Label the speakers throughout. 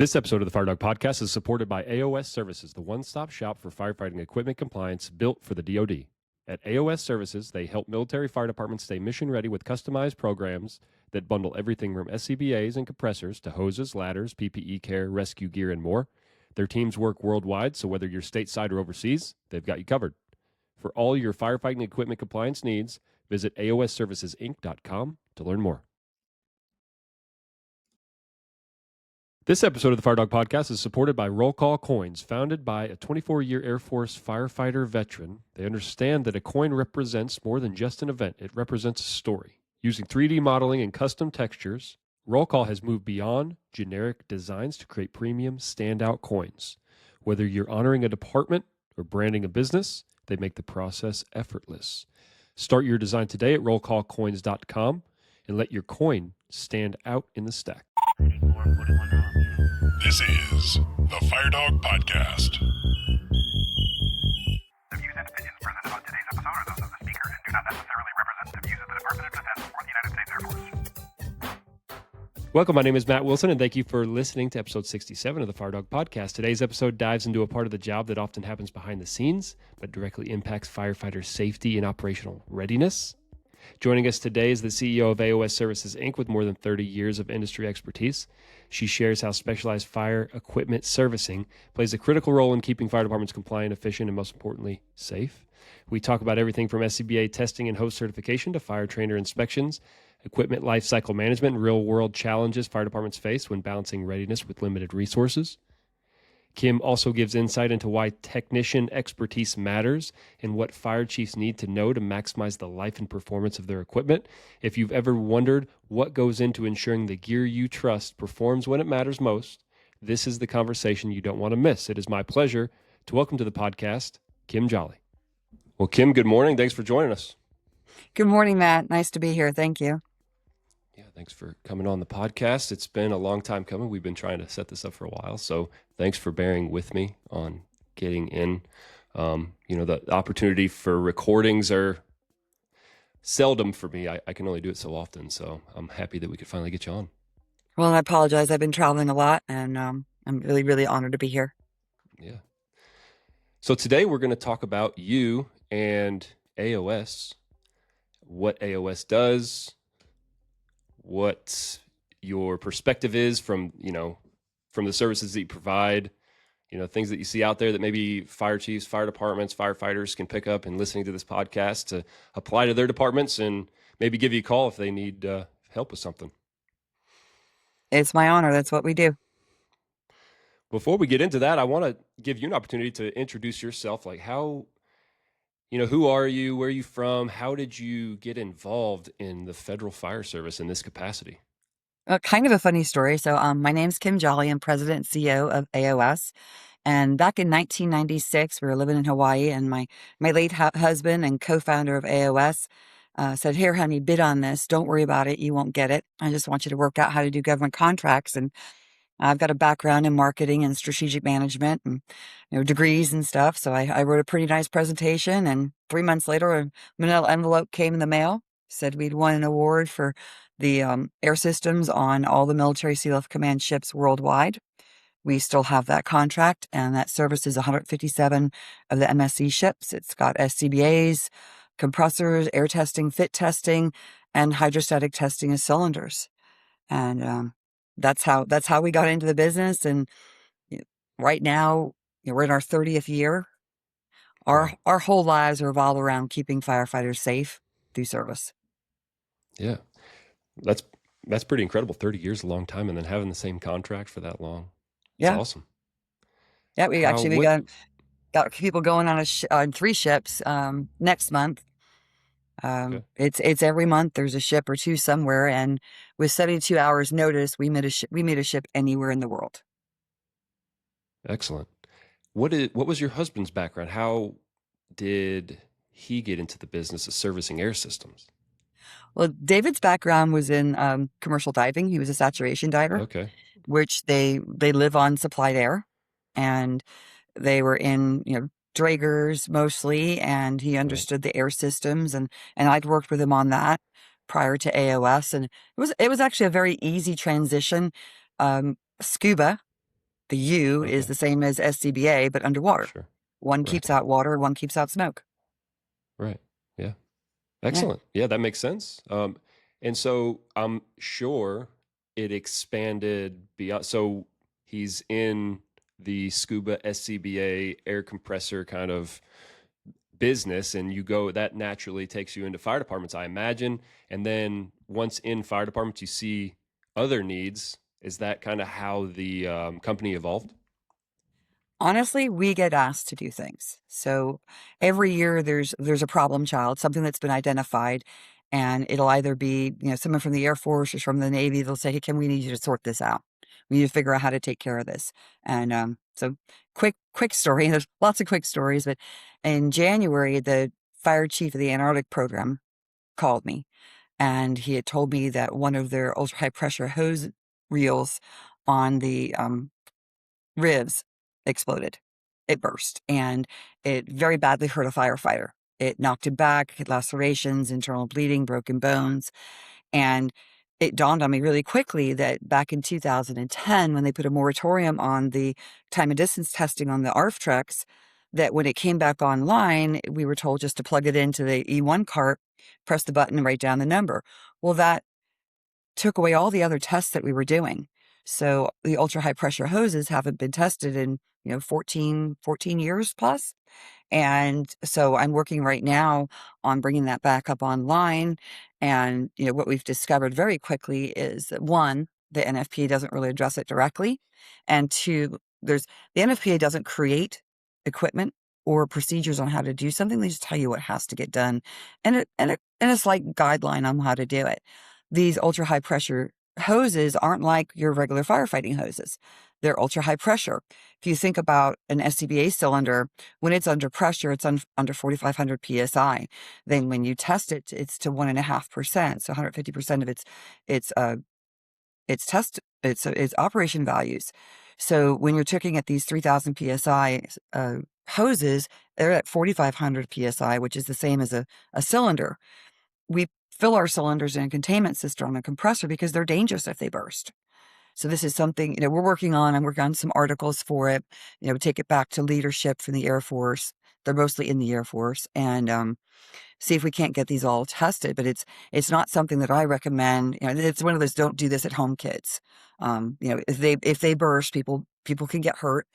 Speaker 1: This episode of the Fire Dog Podcast is supported by AOS Services, the one-stop shop for firefighting equipment compliance built for the DoD. At AOS Services, they help military fire departments stay mission-ready with customized programs that bundle everything from SCBAs and compressors to hoses, ladders, PPE care, rescue gear, and more. Their teams work worldwide, so whether you're stateside or overseas, they've got you covered. For all your firefighting equipment compliance needs, visit aosservicesinc.com to learn more. This episode of the Fire Dog Podcast is supported by Roll Call Coins. Founded by a 24-year Air Force firefighter veteran, they understand that a coin represents more than just an event. It represents a story. Using 3D modeling and custom textures, Roll Call has moved beyond generic designs to create premium, standout coins. Whether you're honoring a department or branding a business, they make the process effortless. Start your design today at rollcallcoins.com and let your coin stand out in the stack.
Speaker 2: This is the Fire Dog Podcast.
Speaker 3: The views and opinions presented on today's episode are those of the speaker and do not necessarily represent the views of the Department of Defense or the United States Air Force.
Speaker 1: Welcome, my name is Matt Wilson, and thank you for listening to episode 67 of the Fire Dog Podcast. Today's episode dives into a part of the job that often happens behind the scenes, but directly impacts firefighters' safety and operational readiness. Joining us today is the CEO of AOS Services, Inc., with more than 30 years of industry expertise. She shares how specialized fire equipment servicing plays a critical role in keeping fire departments compliant, efficient, and most importantly, safe. We talk about everything from SCBA testing and host certification to fire trainer inspections, equipment lifecycle management, and real-world challenges fire departments face when balancing readiness with limited resources. Kim also gives insight into why technician expertise matters and what fire chiefs need to know to maximize the life and performance of their equipment. If you've ever wondered what goes into ensuring the gear you trust performs when it matters most, this is the conversation you don't want to miss. It is my pleasure to welcome to the podcast, Kim Jolley. Well, Kim, good morning. Thanks for joining us.
Speaker 4: Good morning, Matt. Nice to be here. Thank you.
Speaker 1: Yeah, thanks for coming on the podcast. It's been a long time coming. We've been trying to set this up for a while, so thanks for bearing with me on getting in. The opportunity for recordings are seldom for me. I can only do it so often, so I'm happy that we could finally get you on.
Speaker 4: Well, I apologize. I've been traveling a lot, and I'm really, really honored to be here.
Speaker 1: Yeah. So today we're going to talk about you and AOS, what AOS does, what your perspective is from the services that you provide, things that you see out there that maybe fire chiefs, fire departments, firefighters can pick up and listening to this podcast to apply to their departments and maybe give you a call if they need help with something.
Speaker 4: It's my honor. That's what we do.
Speaker 1: Before we get into that, I want to give you an opportunity to introduce yourself. Like how, who are you? Where are you from? How did you get involved in the Federal Fire Service in this capacity?
Speaker 4: Kind of a funny story. So my name's Kim Jolley. I'm president and CEO of AOS. And back in 1996, we were living in Hawaii, and my late husband and co-founder of AOS said, "Here, honey, bid on this. Don't worry about it. You won't get it. I just want you to work out how to do government contracts." And I've got a background in marketing and strategic management and degrees and stuff. So I wrote a pretty nice presentation, and 3 months later, a manila envelope came in the mail, said we'd won an award for the air systems on all the military Sea Lift Command ships worldwide. We still have that contract, and that services 157 of the MSC ships. It's got SCBAs, compressors, air testing, fit testing, and hydrostatic testing of cylinders. And that's how we got into the business. And right now, we're in our 30th year. Our whole lives revolve around keeping firefighters safe through service.
Speaker 1: Yeah, that's pretty incredible. 30 years, a long time, and then having the same contract for that long. That's awesome.
Speaker 4: Yeah, we got people going on 3 ships next month.
Speaker 1: Okay.
Speaker 4: It's every month there's a ship or two somewhere, and with 72 hours notice, we meet a ship anywhere in the world.
Speaker 1: Excellent. What was your husband's background? How did he get into the business of servicing air systems?
Speaker 4: Well, David's background was in commercial diving. He was a saturation diver.
Speaker 1: Okay.
Speaker 4: Which they live on supplied air, and they were in dragers mostly, and he understood the air systems, and I'd worked with him on that prior to AOS, and it was actually a very easy transition. Scuba The U is
Speaker 1: Okay.
Speaker 4: the same as SCBA, but underwater.
Speaker 1: Sure.
Speaker 4: One
Speaker 1: Right.
Speaker 4: keeps out water, one keeps out smoke.
Speaker 1: Right. Yeah.
Speaker 4: Yeah.
Speaker 1: Excellent. Yeah, that makes sense. And so I'm sure it expanded beyond. So he's in the scuba SCBA air compressor kind of business, and you go, that naturally takes you into fire departments, I imagine. And then once in fire departments, you see other needs. Is that kind of how the company evolved?
Speaker 4: Honestly, we get asked to do things. So every year there's a problem child, something that's been identified, and it'll either be, someone from the Air Force or from the Navy. They'll say, "Hey, we need you to sort this out. We need to figure out how to take care of this." And so quick story. There's lots of quick stories, but in January, the fire chief of the Antarctic program called me, and he had told me that one of their ultra high pressure hose reels on the ribs exploded. It burst, and it very badly hurt a firefighter. It knocked him back, had lacerations, internal bleeding, broken bones. And it dawned on me really quickly that back in 2010, when they put a moratorium on the time and distance testing on the ARF trucks, that when it came back online, we were told just to plug it into the E1 cart, press the button, and write down the number. Well, that took away all the other tests that we were doing. So the ultra high pressure hoses haven't been tested in, 14 years plus. And so I'm working right now on bringing that back up online. And, what we've discovered very quickly is that one, the NFPA doesn't really address it directly. And two, the NFPA doesn't create equipment or procedures on how to do something. They just tell you what has to get done and a slight guideline on how to do it. These ultra high pressure hoses aren't like your regular firefighting hoses. They're ultra high pressure. If you think about an SCBA cylinder, when it's under pressure, it's under 4,500 psi. Then when you test it, it's to 1.5%. So 150% of its operation values. So when you're looking at these 3,000 psi hoses, they're at 4,500 psi, which is the same as a cylinder. We fill our cylinders in a containment system on a compressor because they're dangerous if they burst. So this is something, we're working on. I'm working on some articles for it, take it back to leadership from the Air Force. They're mostly in the Air Force, and see if we can't get these all tested. But it's not something that I recommend. It's one of those don't do this at home kids. If they burst, people can get hurt,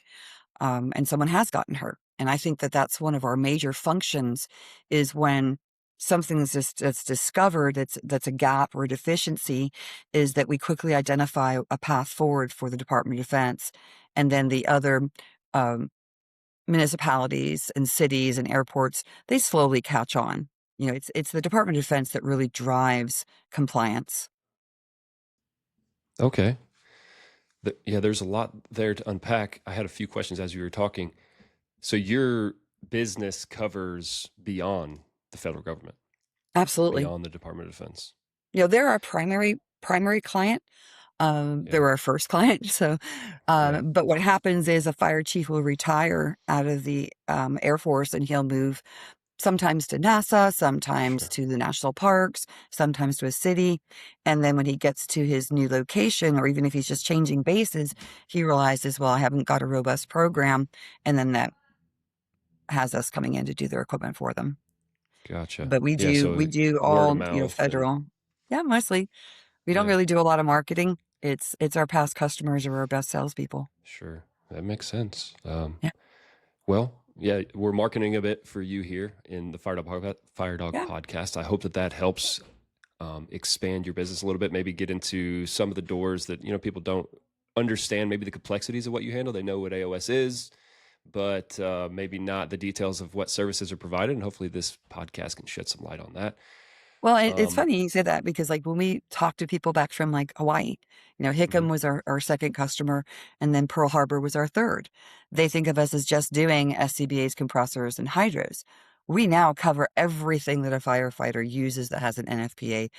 Speaker 4: and someone has gotten hurt. And I think that that's one of our major functions is when something that's discovered that's a gap or a deficiency, is that we quickly identify a path forward for the Department of Defense, and then the other um, municipalities and cities and airports, they slowly catch on. It's the Department of Defense that really drives compliance.
Speaker 1: Okay. Yeah, there's a lot there to unpack. I had a few questions as you were talking. So your business covers beyond the federal government,
Speaker 4: Absolutely.
Speaker 1: beyond the Department of Defense.
Speaker 4: They're our primary client. They're our first client. So,
Speaker 1: Right.
Speaker 4: but what happens is a fire chief will retire out of the Air Force, and he'll move sometimes to NASA, sometimes
Speaker 1: Sure.
Speaker 4: to the national parks, sometimes to a city. And then when he gets to his new location, or even if he's just changing bases, he realizes, well, I haven't got a robust program. And then that has us coming in to do their equipment for them.
Speaker 1: Gotcha.
Speaker 4: But we
Speaker 1: Yeah,
Speaker 4: do,
Speaker 1: so
Speaker 4: we do
Speaker 1: word of
Speaker 4: all,
Speaker 1: mouth and
Speaker 4: federal. Yeah, mostly. We don't
Speaker 1: yeah,
Speaker 4: really do a lot of marketing. It's our past customers or our best salespeople.
Speaker 1: sure. That makes sense.
Speaker 4: Yeah.
Speaker 1: Well, yeah, we're marketing a bit for you here in the Fire Dog
Speaker 4: Yeah.
Speaker 1: podcast. I hope that helps expand your business a little bit, maybe get into some of the doors that, people don't understand, maybe the complexities of what you handle. They know what AOS is, but maybe not the details of what services are provided. And hopefully this podcast can shed some light on that.
Speaker 4: Well, it's
Speaker 1: Um,
Speaker 4: funny you say that because, like, when we talk to people back from, like, Hawaii,
Speaker 1: mhm.
Speaker 4: Hickam was our second customer, and then Pearl Harbor was our third. They think of us as just doing SCBA's compressors and hydros. We now cover everything that a firefighter uses that has an NFPA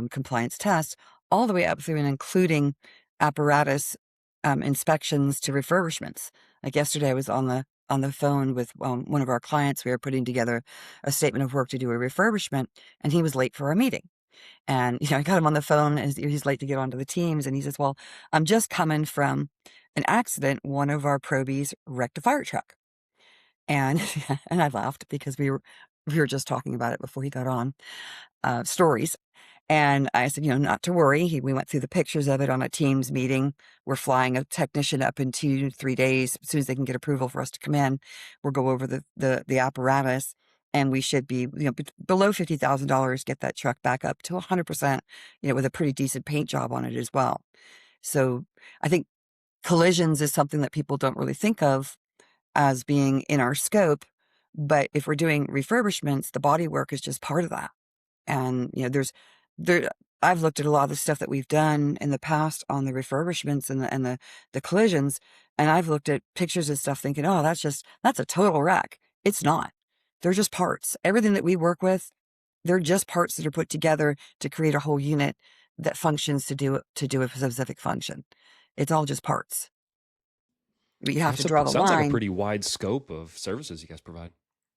Speaker 4: compliance test, all the way up through and including apparatus inspections to refurbishments. Like yesterday, I was on the phone with one of our clients. We were putting together a statement of work to do a refurbishment, and he was late for our meeting. And, I got him on the phone as he's late to get onto the teams. And he says, well, I'm just coming from an accident. One of our probies wrecked a fire truck. And, and I laughed because we were just talking about it before he got on, stories. And I said, not to worry. We went through the pictures of it on a Teams meeting. We're flying a technician up in 2-3 days. As soon as they can get approval for us to come in, we'll go over the apparatus, and we should be, below $50,000, get that truck back up to 100%, with a pretty decent paint job on it as well. So I think collisions is something that people don't really think of as being in our scope. But if we're doing refurbishments, the body work is just part of that. And, there, I've looked at a lot of the stuff that we've done in the past on the refurbishments and the collisions, and I've looked at pictures and stuff thinking, oh, that's a total wreck. It's not. They're just parts. Everything that we work with, they're just parts that are put together to create a whole unit that functions to do a specific function. It's all just parts. But you have to draw the
Speaker 1: Sounds like a
Speaker 4: line.
Speaker 1: pretty wide scope of services you guys provide.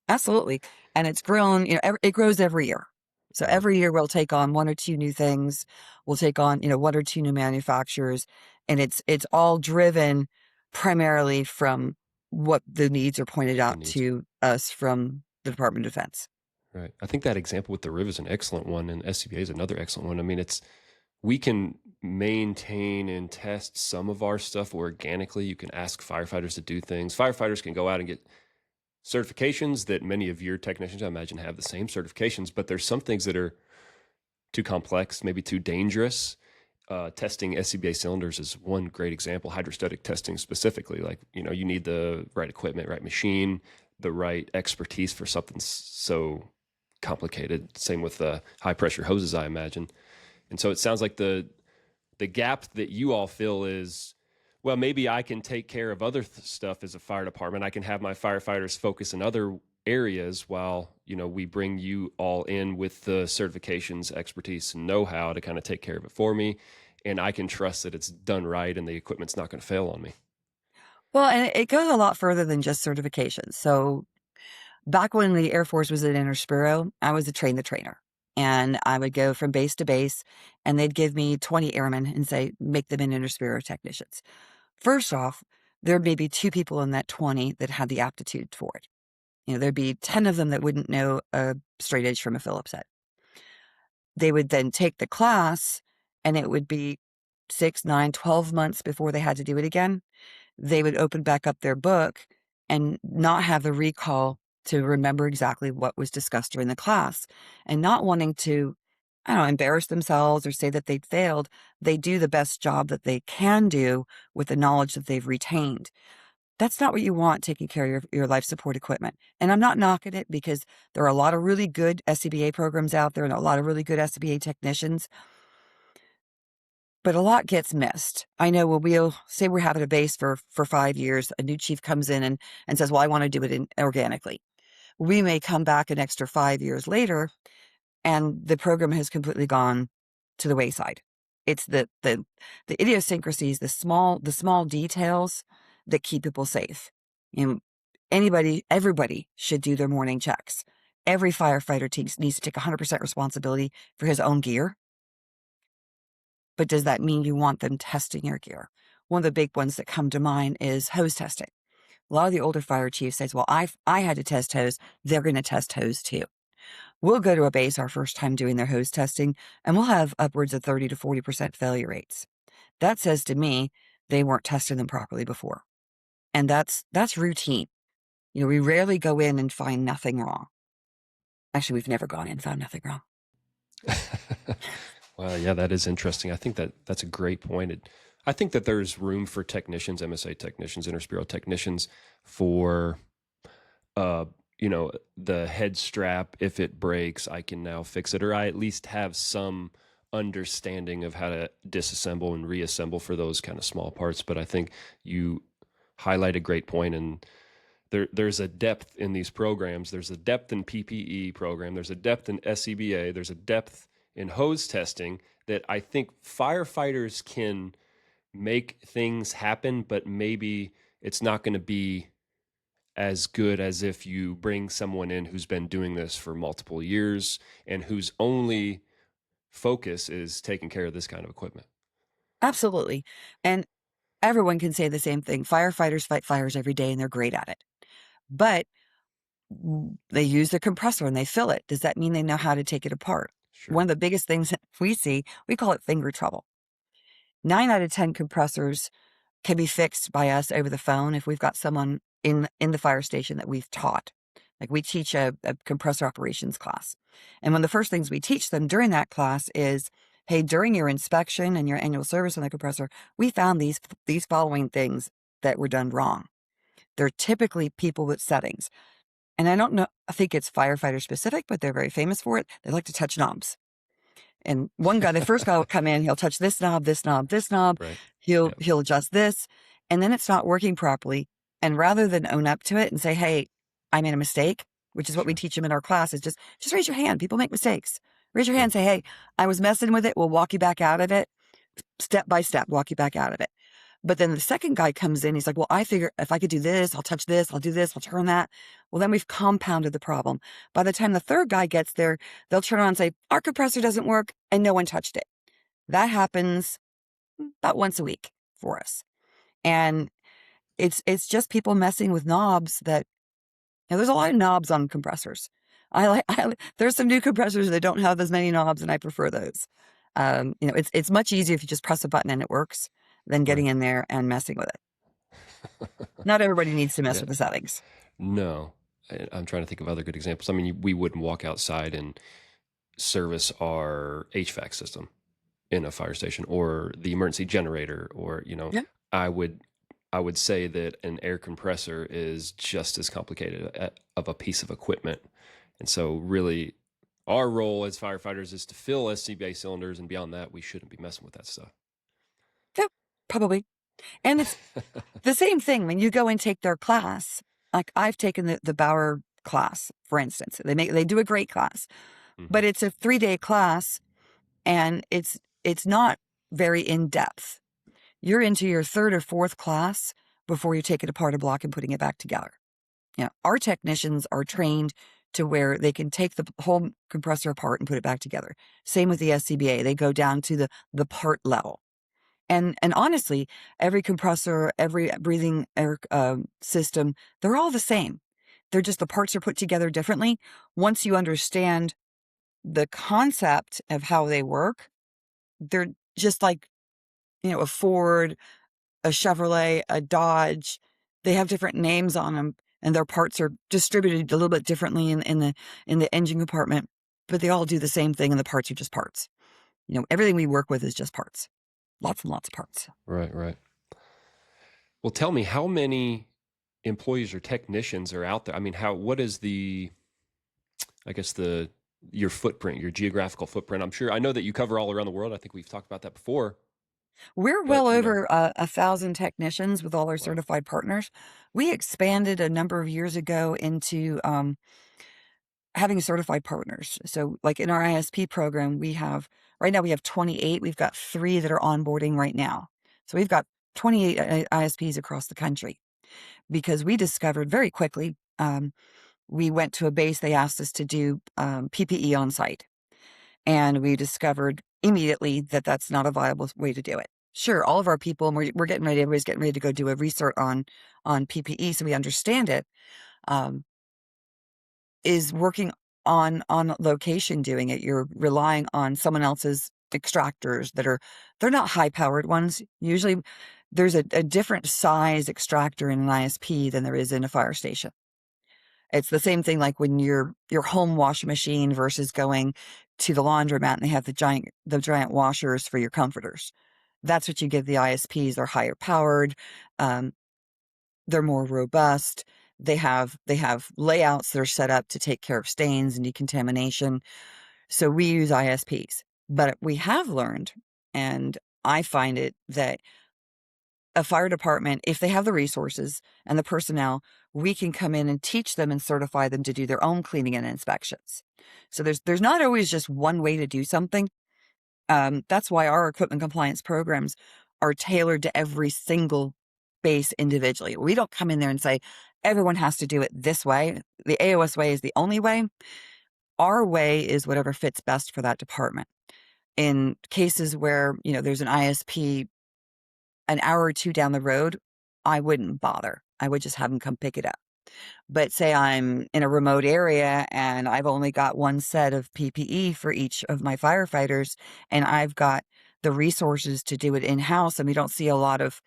Speaker 4: Absolutely. And it's grown, it grows every year. So every year we'll take on 1 or 2 new things. We'll take on, 1 or 2 new manufacturers, and it's all driven primarily from what the needs are pointed out to us from the Department of Defense.
Speaker 1: Right. I think that example with the RIV is an excellent one, and SCBA is another excellent one. I mean, we can maintain and test some of our stuff organically. You can ask firefighters to do things. Firefighters can go out and get certifications that many of your technicians, I imagine, have the same certifications, but there's some things that are too complex, maybe too dangerous. Testing SCBA cylinders is one great example. Hydrostatic testing specifically, like, you need the right equipment, right machine, the right expertise for something so complicated. Same with high pressure hoses, I imagine. And so it sounds like the gap that you all fill is, well, maybe I can take care of other stuff as a fire department. I can have my firefighters focus in other areas while, we bring you all in with the certifications, expertise, and know-how to kind of take care of it for me. And I can trust that it's done right and the equipment's not going to fail on me.
Speaker 4: Well, and it goes a lot further than just certifications. So back when the Air Force was at Interspiro, I was a train the trainer. And I would go from base to base, and they'd give me 20 airmen and say, make them Interspiro technicians. First off, there may be 2 people in that 20 that had the aptitude for it. There'd be 10 of them that wouldn't know a straight edge from a Phillips head. They would then take the class, and it would be 6, 9, 12 months before they had to do it again. They would open back up their book and not have the recall to remember exactly what was discussed during the class, and not wanting to, I don't know, embarrass themselves or say that they'd failed. They do the best job that they can do with the knowledge that they've retained. That's not what you want taking care of your life support equipment. And I'm not knocking it, because there are a lot of really good SCBA programs out there and a lot of really good SCBA technicians. But a lot gets missed. I know when we'll say we're having a base for 5 years, a new chief comes in and says, well, I want to do it organically. We may come back an extra 5 years later, and the program has completely gone to the wayside. It's the idiosyncrasies, the small details that keep people safe. Everybody should do their morning checks. Every firefighter needs to take 100% responsibility for his own gear. But does that mean you want them testing your gear? One of the big ones that come to mind is hose testing. A lot of the older fire chiefs says, well, I had to test hose. They're going to test hose too. We'll go to a base our first time doing their hose testing, and we'll have upwards of 30 to 40% failure rates. That says to me they weren't testing them properly before. And that's routine. We rarely go in and find nothing wrong. Actually, we've never gone in and found nothing wrong.
Speaker 1: Well, yeah, that is interesting. I think that's a great point. I think that there's room for technicians, MSA technicians, Interspiro technicians for, the head strap. If it breaks, I can now fix it, or I at least have some understanding of how to disassemble and reassemble for those kind of small parts. But I think you highlight a great point, and there's a depth in these programs. There's a depth in PPE program. There's a depth in SCBA. There's a depth in hose testing that I think firefighters can make things happen, but maybe it's not going to be as good as if you bring someone in who's been doing this for multiple years and whose only focus is taking care of this kind of equipment.
Speaker 4: Absolutely. And everyone can say the same thing. Firefighters fight fires every day and they're great at it. But they use the compressor and they fill it. Does that mean they know how to take it apart?
Speaker 1: Sure.
Speaker 4: One of the biggest things that we see, we call it finger trouble. 9 out of 10 compressors can be fixed by us over the phone if we've got someone in the fire station that we've taught. Like we teach a compressor operations class. And one of the first things we teach them during that class is, hey, during your inspection and your annual service on the compressor, we found these following things that were done wrong. They're typically people with settings. And I don't know, I think it's firefighter specific, but they're very famous for it. They like to touch knobs. And one guy, the first guy will come in, he'll touch this knob, this knob, this knob.
Speaker 1: Right.
Speaker 4: He'll adjust this, and then it's not working properly. And rather than own up to it and say, hey, I made a mistake, which is what we
Speaker 1: Sure.
Speaker 4: teach them in our class, is just raise your hand. People make mistakes. Raise your
Speaker 1: Sure.
Speaker 4: hand, say, hey, I was messing with it. We'll walk you back out of it. Step by step, walk you back out of it. But then the second guy comes in, he's like, well, I figure if I could do this, I'll touch this, I'll do this, I'll turn that. Well, then we've compounded the problem. By the time the third guy gets there, they'll turn around and say, our compressor doesn't work, and no one touched it. That happens about once a week for us. And it's just people messing with knobs that, there's a lot of knobs on compressors. There's some new compressors that don't have as many knobs, and I prefer those. It's much easier if you just press a button and it works than getting
Speaker 1: Right.
Speaker 4: in there and messing with it. Not everybody needs to mess
Speaker 1: Yeah.
Speaker 4: with the settings.
Speaker 1: No. I'm trying to think of other good examples. I mean, we wouldn't walk outside and service our HVAC system in a fire station or the emergency generator, or,
Speaker 4: Yeah.
Speaker 1: I would say that an air compressor is just as complicated of a piece of equipment. And so really our role as firefighters is to fill SCBA cylinders, and beyond that, we shouldn't be messing with that stuff.
Speaker 4: Yeah, probably. And it's the same thing when you go and take their class. Like I've taken the Bauer class, for instance. They do a great class, but it's a 3-day class and it's not very in depth. You're into your third or fourth class before you take it apart a block and putting it back together. Our technicians are trained to where they can take the whole compressor apart and put it back together. Same with the SCBA. They go down to the part level. And honestly, every compressor, every breathing air system, they're all the same. They're just the parts are put together differently. Once you understand the concept of how they work, they're just like, a Ford, a Chevrolet, a Dodge. They have different names on them, and their parts are distributed a little bit differently in the engine compartment, but they all do the same thing, and the parts are just parts. Everything we work with is just parts. Lots and lots of parts.
Speaker 1: Right. Well, tell me, how many employees or technicians are out there? I mean, what is your footprint, your geographical footprint? I know that you cover all around the world. I think we've talked about that before.
Speaker 4: We're well over 1,000 technicians with all our certified partners. We expanded a number of years ago into having certified partners. So like in our ISP program, right now we have 28. We've got 3 that are onboarding right now. So we've got 28 ISPs across the country because we discovered very quickly, we went to a base, they asked us to do PPE on site. And we discovered immediately that that's not a viable way to do it. Sure, all of our people, and we're getting ready, everybody's getting ready to go do a research on PPE so we understand it, is working on location doing it. You're relying on someone else's extractors they're not high-powered ones. Usually there's a different size extractor in an ISP than there is in a fire station. It's the same thing like when your home washing machine versus going to the laundromat and they have the giant washers for your comforters. That's what you give the ISPs. They're higher powered. They're more robust. They have layouts that are set up to take care of stains and decontamination. So we use ISPs. But we have learned, and I find it that a fire department, if they have the resources and the personnel, we can come in and teach them and certify them to do their own cleaning and inspections. So there's not always just one way to do something. That's why our equipment compliance programs are tailored to every single base individually. We don't come in there and say, everyone has to do it this way. The AOS way is the only way. Our way is whatever fits best for that department. in cases where, there's an ISP an hour or two down the road, I wouldn't bother. I would just have them come pick it up. But say I'm in a remote area and I've only got one set of PPE for each of my firefighters, and I've got the resources to do it in-house, and we don't see a lot of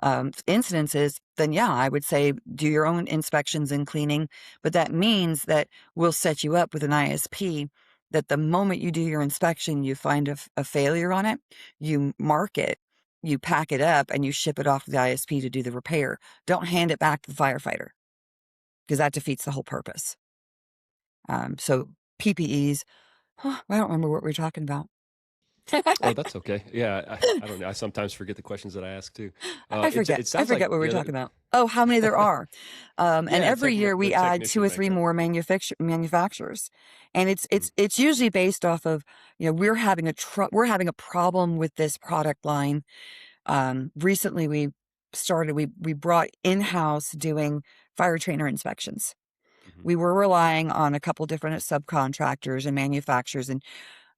Speaker 4: incidences, then yeah, I would say do your own inspections and cleaning. But that means that we'll set you up with an ISP that the moment you do your inspection, you find a failure on it, you mark it, you pack it up, and you ship it off to the ISP to do the repair. Don't hand it back to the firefighter, because that defeats the whole purpose. So PPEs, I don't remember what we were talking about.
Speaker 1: Oh, that's okay. Yeah, I don't know. I sometimes forget the questions that I ask too.
Speaker 4: I forget.
Speaker 1: It
Speaker 4: I
Speaker 1: sounds
Speaker 4: forget
Speaker 1: like
Speaker 4: what we were talking about. Oh, how many there are. And every year we add 2 or 3 more manufacturers. And it's usually based off of, we're having a problem with this product line. Recently we brought in-house doing fire trainer inspections. We were relying on a couple different subcontractors and manufacturers, and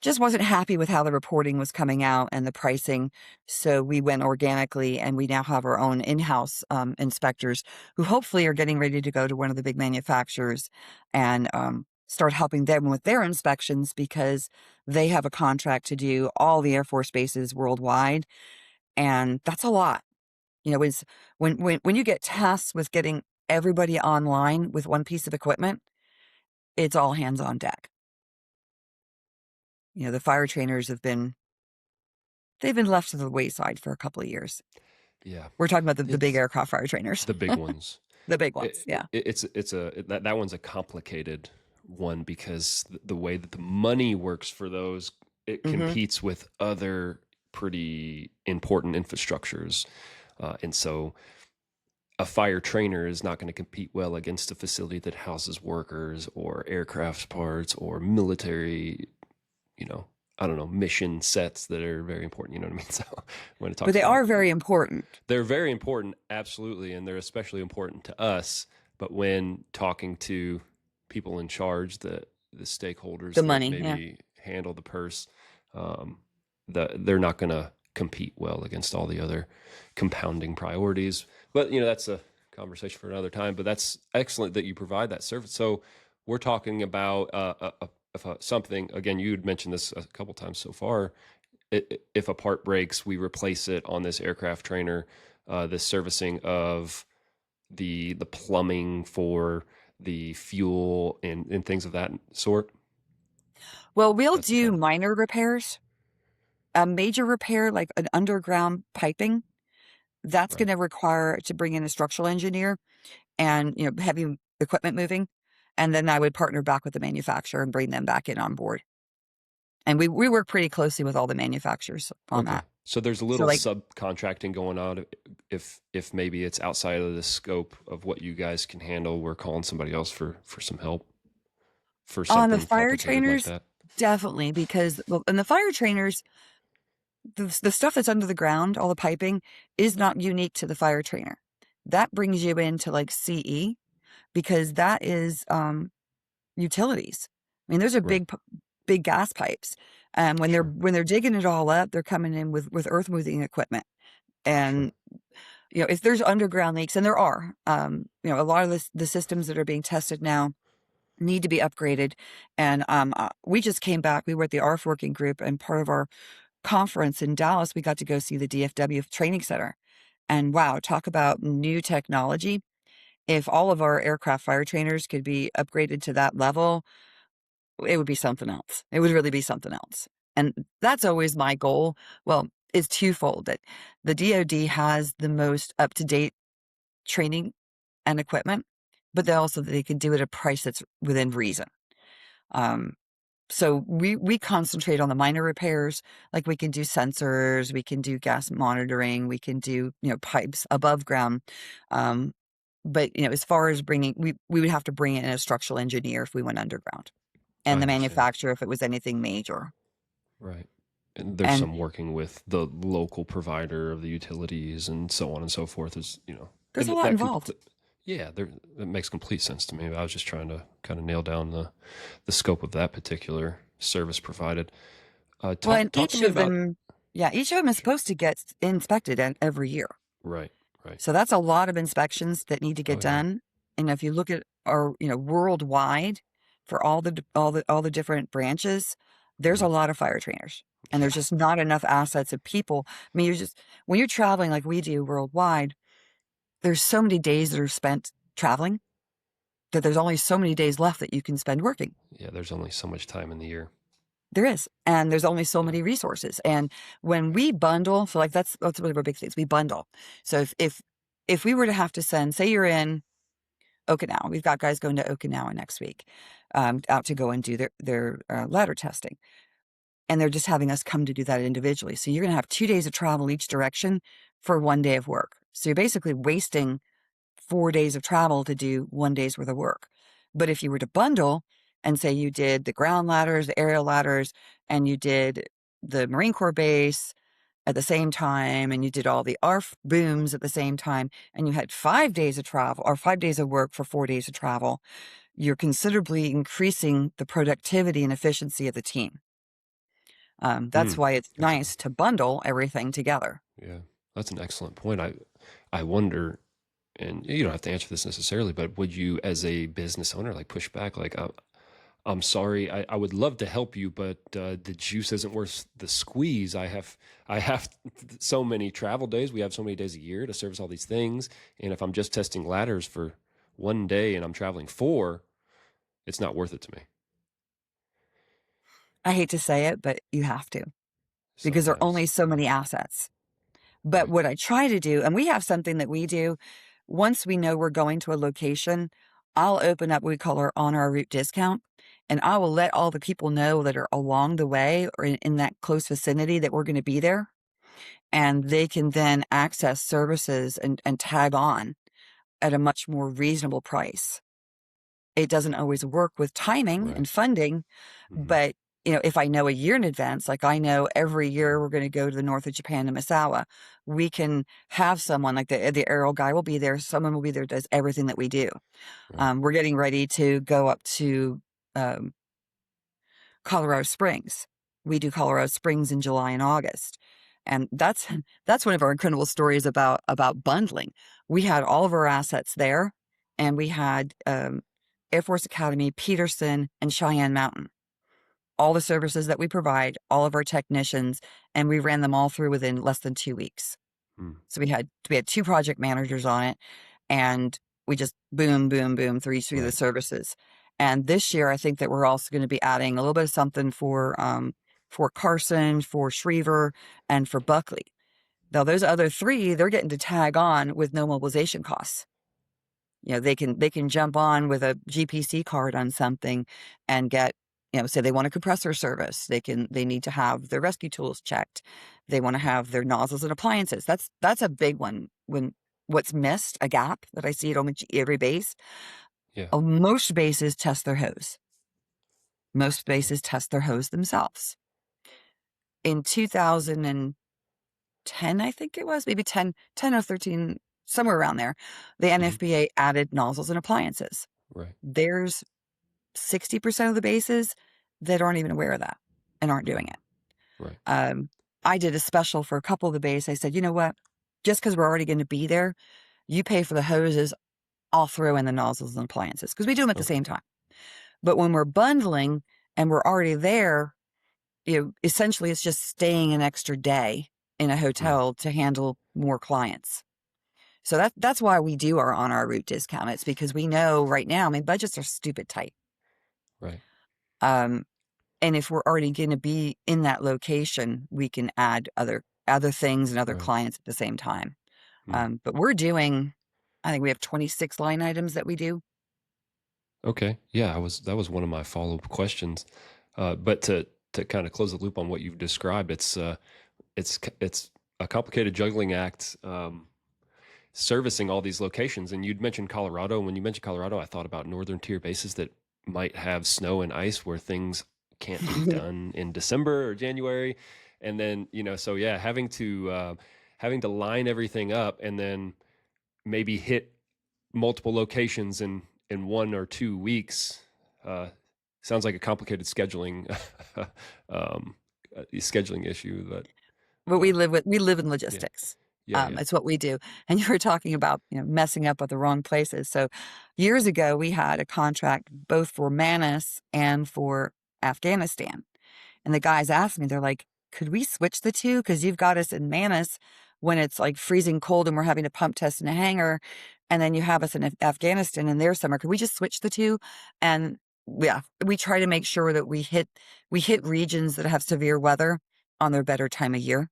Speaker 4: just wasn't happy with how the reporting was coming out and the pricing. So we went organically, and we now have our own in-house inspectors who hopefully are getting ready to go to one of the big manufacturers and start helping them with their inspections, because they have a contract to do all the Air Force bases worldwide. And that's a lot. It's when you get tasked with getting everybody online with one piece of equipment, it's all hands on deck. The fire trainers they've been left to the wayside for a couple of years.
Speaker 1: Yeah.
Speaker 4: We're talking about the big aircraft fire trainers.
Speaker 1: The big ones.
Speaker 4: The big ones, yeah.
Speaker 1: That one's a complicated one, because the way that the money works for those, it competes with other pretty important infrastructures. And so a fire trainer is not going to compete well against a facility that houses workers or aircraft parts or military, I don't know, mission sets that are very important. You know what I mean? So when it talks,
Speaker 4: but they are very important.
Speaker 1: They're very important, absolutely, and they're especially important to us. But when talking to people in charge, the stakeholders,
Speaker 4: the
Speaker 1: that
Speaker 4: money,
Speaker 1: maybe handle the purse, they're not going to compete well against all the other compounding priorities. But that's a conversation for another time. But that's excellent that you provide that service. So we're talking about something, again, you had mentioned this a couple times so far. If a part breaks, we replace it on this aircraft trainer. This servicing of the plumbing for the fuel and things of that sort.
Speaker 4: Well, we'll do minor repairs. A major repair, like an underground piping, that's going to require to bring in a structural engineer and heavy equipment moving, and then I would partner back with the manufacturer and bring them back in on board. And we work pretty closely with all the manufacturers on that.
Speaker 1: So there's a little subcontracting going on. If maybe it's outside of the scope of what you guys can handle, we're calling somebody else for some help. For something
Speaker 4: on the fire trainers,
Speaker 1: like that.
Speaker 4: Definitely, because in the fire trainers, the stuff that's under the ground, all the piping, is not unique to the fire trainer. That brings you into like CE, because that is utilities. I mean, those are big gas pipes. When they're digging it all up, they're coming in with earth moving equipment. And if there's underground leaks, and there are, a lot of the systems that are being tested now need to be upgraded. And we just came back. We were at the ARF working group, and part of our conference in Dallas, we got to go see the DFW training center. And wow, talk about new technology. If all of our aircraft fire trainers could be upgraded to that level, it would be something else. It would really be something else. And that's always my goal. Well, it's twofold, that the DoD has the most up-to-date training and equipment, but they can do it at a price that's within reason. So we concentrate on the minor repairs, like we can do sensors, we can do gas monitoring, we can do, pipes above ground. But, as far as we would have to bring in a structural engineer if we went underground, and the manufacturer if it was anything major.
Speaker 1: Right. And there's some working with the local provider of the utilities and so on and so forth.
Speaker 4: There's a lot involved.
Speaker 1: It makes complete sense to me. I was just trying to kind of nail down the scope of that particular service provided. Uh,
Speaker 4: Well,
Speaker 1: talk
Speaker 4: and
Speaker 1: talk to me about
Speaker 4: each of them is supposed to get inspected every year.
Speaker 1: right, right.
Speaker 4: So that's a lot of inspections that need to
Speaker 1: Oh
Speaker 4: get
Speaker 1: yeah.
Speaker 4: done. And if you look at our, worldwide for all the different branches, there's
Speaker 1: Hmm.
Speaker 4: a lot of fire trainers. And there's
Speaker 1: Yeah.
Speaker 4: just not enough assets of people. I mean, when you're traveling like we do worldwide, there's so many days that are spent traveling that there's only so many days left that you can spend working.
Speaker 1: Yeah. There's only so much time in the year.
Speaker 4: There is. And there's only so
Speaker 1: Yeah.
Speaker 4: many resources. And when we bundle, so like that's one of our big things. We bundle. So if we were to have to send, say you're in Okinawa, we've got guys going to Okinawa next week, out to go and do their ladder testing. And they're just having us come to do that individually. So you're going to have 2 days of travel each direction for 1 day of work. So you're basically wasting 4 days of travel to do 1 day's worth of work. But if you were to bundle and say you did the ground ladders, the aerial ladders, and you did the Marine Corps base at the same time, and you did all the ARF booms at the same time, and you had 5 days of travel or 5 days of work for 4 days of travel, you're considerably increasing the productivity and efficiency of the team.
Speaker 1: Hmm.
Speaker 4: That's why it's
Speaker 1: That's a
Speaker 4: nice to bundle everything together.
Speaker 1: yeah. That's an excellent point. I wonder, and you don't have to answer this necessarily, but would you, as a business owner, like push back, like, I'm sorry, I would love to help you, but the juice isn't worth the squeeze. I have so many travel days. We have so many days a year to service all these things, and if I'm just testing ladders for 1 day and I'm traveling 4, it's not worth it to me.
Speaker 4: I hate to say it, but you have to because there are
Speaker 1: Sometimes,
Speaker 4: only so
Speaker 1: yeah,
Speaker 4: many assets. But
Speaker 1: right,
Speaker 4: what I try to do, and we have something that we do, once we know we're going to a location, I'll open up what we call our on our route discount, and I will let all the people know that are along the way or in that close vicinity that we're going to be there. And they can then access services and tag on at a much more reasonable price. It doesn't always work with timing
Speaker 1: right,
Speaker 4: and funding,
Speaker 1: hmm,
Speaker 4: but if I know a year in advance, like I know every year we're going to go to the north of Japan to Misawa, we can have someone like the aerial guy will be there. Someone will be there, does everything that we do.
Speaker 1: right,
Speaker 4: We're getting ready to go up to um, Colorado Springs. We do Colorado Springs in July and August. And that's one of our incredible stories about bundling. We had all of our assets there, and we had Air Force Academy, Peterson, and Cheyenne Mountain. All the services that we provide, all of our technicians, and we ran them all through within less than 2 weeks.
Speaker 1: hmm,
Speaker 4: So we had two project managers on it, and we just boom, boom, boom through the
Speaker 1: right,
Speaker 4: services. And this year, I think that we're also going to be adding a little bit of something for Carson, for Schriever, and for Buckley. Now, those other three, they're getting to tag on with no mobilization costs. They can jump on with a GPC card on something and get, say they want a compressor service. They need to have their rescue tools checked. They want to have their nozzles and appliances. That's a big one. When what's missed, a gap that I see at almost every base.
Speaker 1: yeah,
Speaker 4: Most bases test their hose. Most bases test their hose themselves. In 2010, I think it was, maybe 10 or 13, somewhere around there, the
Speaker 1: hmm,
Speaker 4: NFPA added nozzles and appliances.
Speaker 1: right,
Speaker 4: There's 60% of the bases that aren't even aware of that and aren't doing it.
Speaker 1: right,
Speaker 4: Um, I did a special for a couple of the bays. I said, you know what? Just because we're already going to be there, you pay for the hoses. I'll throw in the nozzles and appliances because we do them at the
Speaker 1: okay,
Speaker 4: same time. But when we're bundling and we're already there, essentially it's just staying an extra day in a
Speaker 1: hmm,
Speaker 4: hotel to handle more clients. So that's why we do our on our route discount. It's because we know right now, I mean, budgets are stupid tight.
Speaker 1: right,
Speaker 4: Um, and if we're already going to be in that location, we can add other things and other
Speaker 1: right.
Speaker 4: clients at the same time.
Speaker 1: Hmm.
Speaker 4: But we're doing, I think we have 26 line items that we do.
Speaker 1: Okay. Yeah, that was one of my follow-up questions. But to kind of close the loop on what you've described, it's a complicated juggling act, servicing all these locations. And you'd mentioned Colorado. When you mentioned Colorado, I thought about northern tier bases that might have snow and ice where things can't be done in December or January. And then, so yeah, having to line everything up and then maybe hit multiple locations in 1 or 2 weeks. Uh, Sounds like a complicated scheduling scheduling issue,
Speaker 4: But we live in
Speaker 1: yeah,
Speaker 4: logistics.
Speaker 1: yeah.
Speaker 4: It's what we do. And you were talking about, messing up at the wrong places. So years ago, we had a contract both for Manus and for Afghanistan. And the guys asked me, they're like, could we switch the two? Because you've got us in Manus when it's like freezing cold and we're having to pump test in a hangar. And then you have us in Afghanistan in their summer. Could we just switch the two? And yeah, we try to make sure that we hit regions that have severe weather on their better time of year.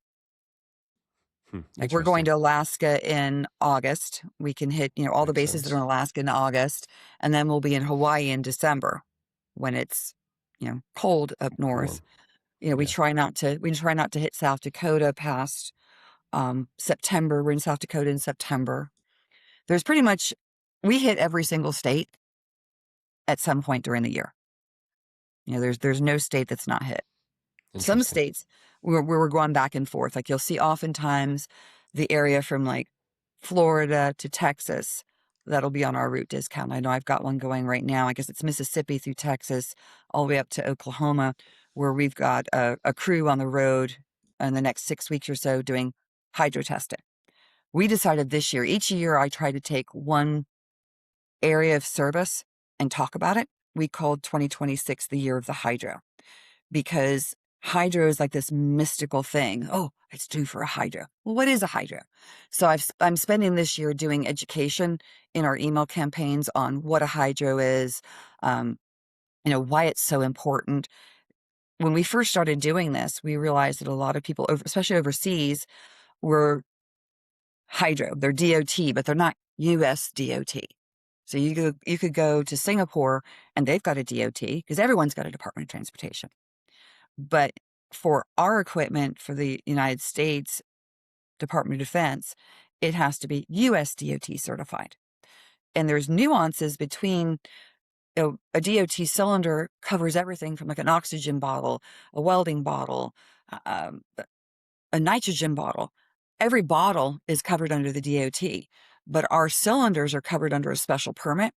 Speaker 4: Like we're going
Speaker 1: Interesting.
Speaker 4: to Alaska in August. We can hit, all the
Speaker 1: Makes
Speaker 4: bases that
Speaker 1: sense.
Speaker 4: are in Alaska in August. And then we'll be in Hawaii in December when it's, cold up north.
Speaker 1: Warm.
Speaker 4: We
Speaker 1: Yeah.
Speaker 4: try not to hit South Dakota past September. We're in South Dakota in September. There's pretty much, we hit every single state at some point during the year. There's no state that's not hit. Some
Speaker 1: Interesting.
Speaker 4: states where we're going back and forth, like you'll see oftentimes the area from like Florida to Texas, that'll be on our route discount. I know I've got one going right now. I guess it's Mississippi through Texas, all the way up to Oklahoma, where we've got a crew on the road in the next 6 weeks or so doing hydro testing. We decided this year, each year I try to take one area of service and talk about it. We called 2026 the year of the hydro, because hydro is like this mystical thing. Oh, it's due for a hydro. Well, what is a hydro? So I'm spending this year doing education in our email campaigns on what a hydro is, why it's so important. When we first started doing this, we realized that a lot of people, especially overseas, were hydro. They're DOT, but they're not US DOT. So you could go to Singapore and they've got a DOT because everyone's got a Department of Transportation. But for our equipment for the United States Department of Defense, it has to be US DOT certified. And there's nuances between, a DOT cylinder covers everything from like an oxygen bottle, a welding bottle, um, a nitrogen bottle. Every bottle is covered under the DOT, but our cylinders are covered under a special permit.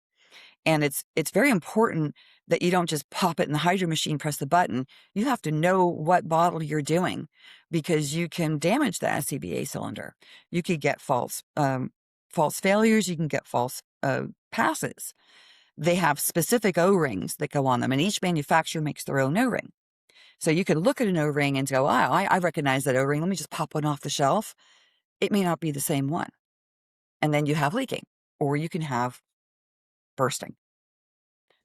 Speaker 4: And it's very important that you don't just pop it in the hydro machine, press the button. You have to know what bottle you're doing, because you can damage the SCBA cylinder. You could get false failures. You can get false passes. They have specific O-rings that go on them, and each manufacturer makes their own O-ring. So you could look at an O-ring and go, wow, I recognize that O-ring. Let me just pop one off the shelf. It may not be the same one. And then you have leaking, or you can have bursting.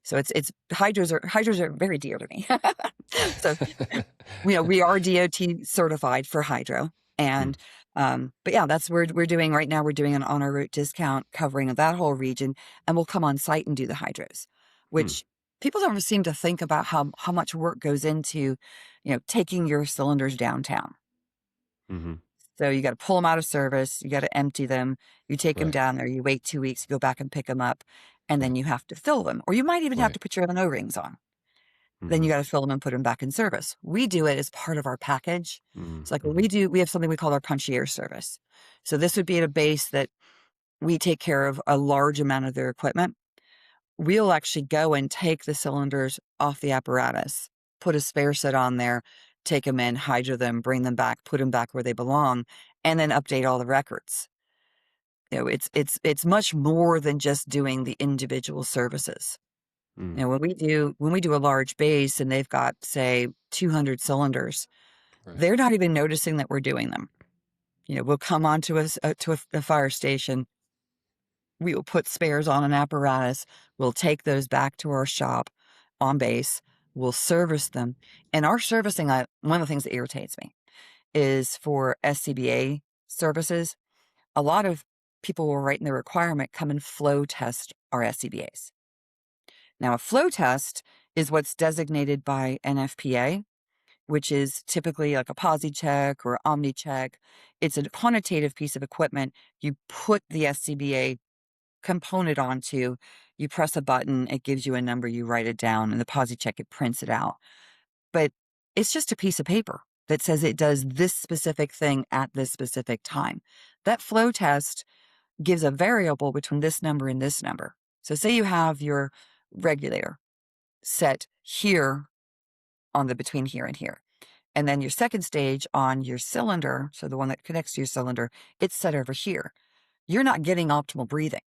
Speaker 4: So it's hydros are very dear to me. So, we are DOT certified for hydro. And, but yeah, that's what we're doing right now. We're doing an on our route discount covering that whole region, and we'll come on site and do the hydros, which people don't seem to think about how much work goes into, taking your cylinders downtown.
Speaker 1: Mm-hmm.
Speaker 4: So you got to pull them out of service. You got to empty them. You take them
Speaker 1: Right.
Speaker 4: down there. You wait 2 weeks. You go back and pick them up, and then you have to fill them. Or you might even have
Speaker 1: Right.
Speaker 4: to put your own O-rings on. Then
Speaker 1: Mm-hmm.
Speaker 4: you got to fill them and put them back in service. We do it as part of our package. It's like
Speaker 1: Mm-hmm.
Speaker 4: we have something we call our concierge service. So this would be at a base that we take care of a large amount of their equipment. We'll actually go and take the cylinders off the apparatus, put a spare set on there, take them in, hydro them, bring them back, put them back where they belong, and then update all the records. It's much more than just doing the individual services.
Speaker 1: Mm.
Speaker 4: When we do a large base and they've got, say, 200 cylinders,
Speaker 1: Right.
Speaker 4: they're not even noticing that we're doing them. We'll come onto a fire station. We will put spares on an apparatus. We'll take those back to our shop on base. We'll service them. And our servicing, one of the things that irritates me is for SCBA services, a lot of people will write in the requirement, come and flow test our SCBAs. Now, a flow test is what's designated by NFPA, which is typically like a posi check or omni check. It's a quantitative piece of equipment. You put the SCBA component onto, you press a button, it gives you a number, you write it down, and the posi check, it prints it out. But it's just a piece of paper that says it does this specific thing at this specific time. That flow test gives a variable between this number and this number. So say you have your regulator set here on the between here and here. And then your second stage on your cylinder, so the one that connects to your cylinder, it's set over here. You're not getting optimal breathing.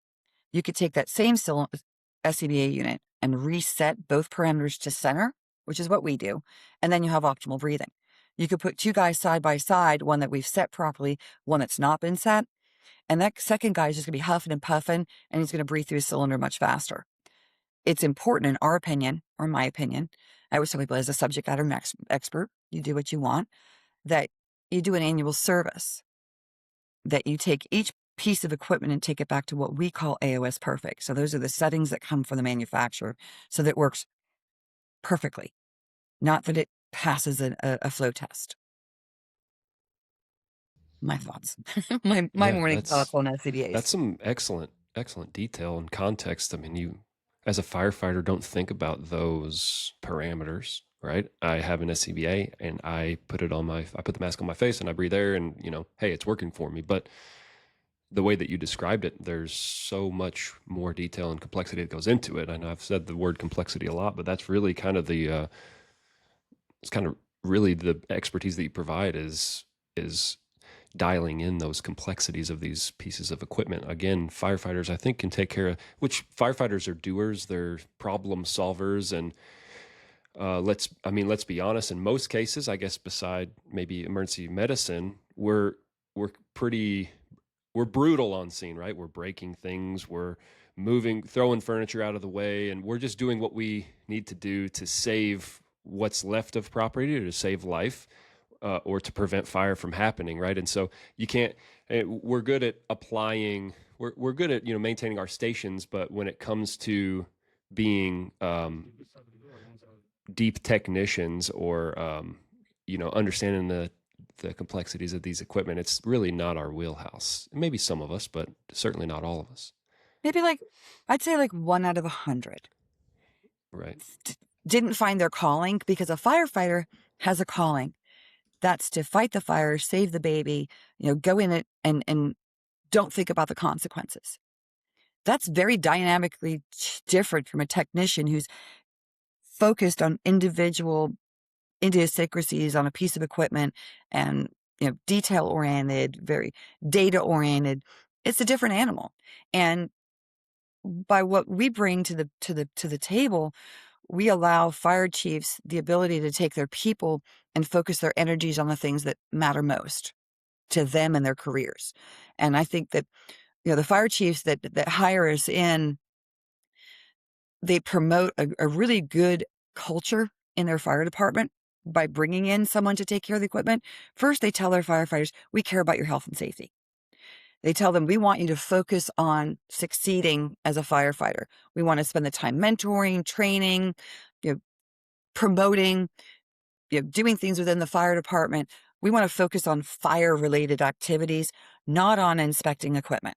Speaker 4: You could take that same SCBA unit and reset both parameters to center, which is what we do, and then you have optimal breathing. You could put two guys side by side, one that we've set properly, one that's not been set, and that second guy is just going to be huffing and puffing, and he's going to breathe through his cylinder much faster. It's important, in our opinion, or my opinion, I always tell people as a subject matter expert, you do what you want, that you do an annual service, that you take each piece of equipment and take it back to what we call AOS perfect. So those are the settings that come from the manufacturer so that it works perfectly, not that it passes a flow test. My thoughts, my morning thoughts on SCBAs.
Speaker 1: That's some excellent detail and context. I mean, you as a firefighter don't think about those parameters, right? I have an SCBA and I put the mask on my face and I breathe air and, hey, it's working for me. But the way that you described it, there's so much more detail and complexity that goes into it. I know I've said the word complexity a lot, but that's really kind of the expertise that you provide is dialing in those complexities of these pieces of equipment. Again, firefighters, I think, can take care of, which firefighters are doers, they're problem solvers. And let's be honest, in most cases, I guess, beside maybe emergency medicine, we're brutal on scene, right? We're breaking things, we're moving, throwing furniture out of the way, and we're just doing what we need to do to save what's left of property or to save life. Or to prevent fire from happening, right? And so you can't. We're good at applying. We're good at maintaining our stations, but when it comes to being deep technicians or understanding the complexities of these equipment, it's really not our wheelhouse. Maybe some of us, but certainly not all of us.
Speaker 4: Maybe I'd say 1 out of 100.
Speaker 1: Right.
Speaker 4: Didn't find their calling, because a firefighter has a calling. That's to fight the fire, save the baby, go in it and don't think about the consequences. That's very dynamically different from a technician who's focused on individual idiosyncrasies on a piece of equipment and, detail oriented, very data oriented. It's a different animal. And by what we bring to the table, we allow fire chiefs the ability to take their people and focus their energies on the things that matter most to them and their careers. And I think that, the fire chiefs that hire us in, they promote a really good culture in their fire department by bringing in someone to take care of the equipment. First, they tell their firefighters, we care about your health and safety. They tell them, we want you to focus on succeeding as a firefighter. We want to spend the time mentoring, training, promoting, doing things within the fire department. We want to focus on fire-related activities, not on inspecting equipment.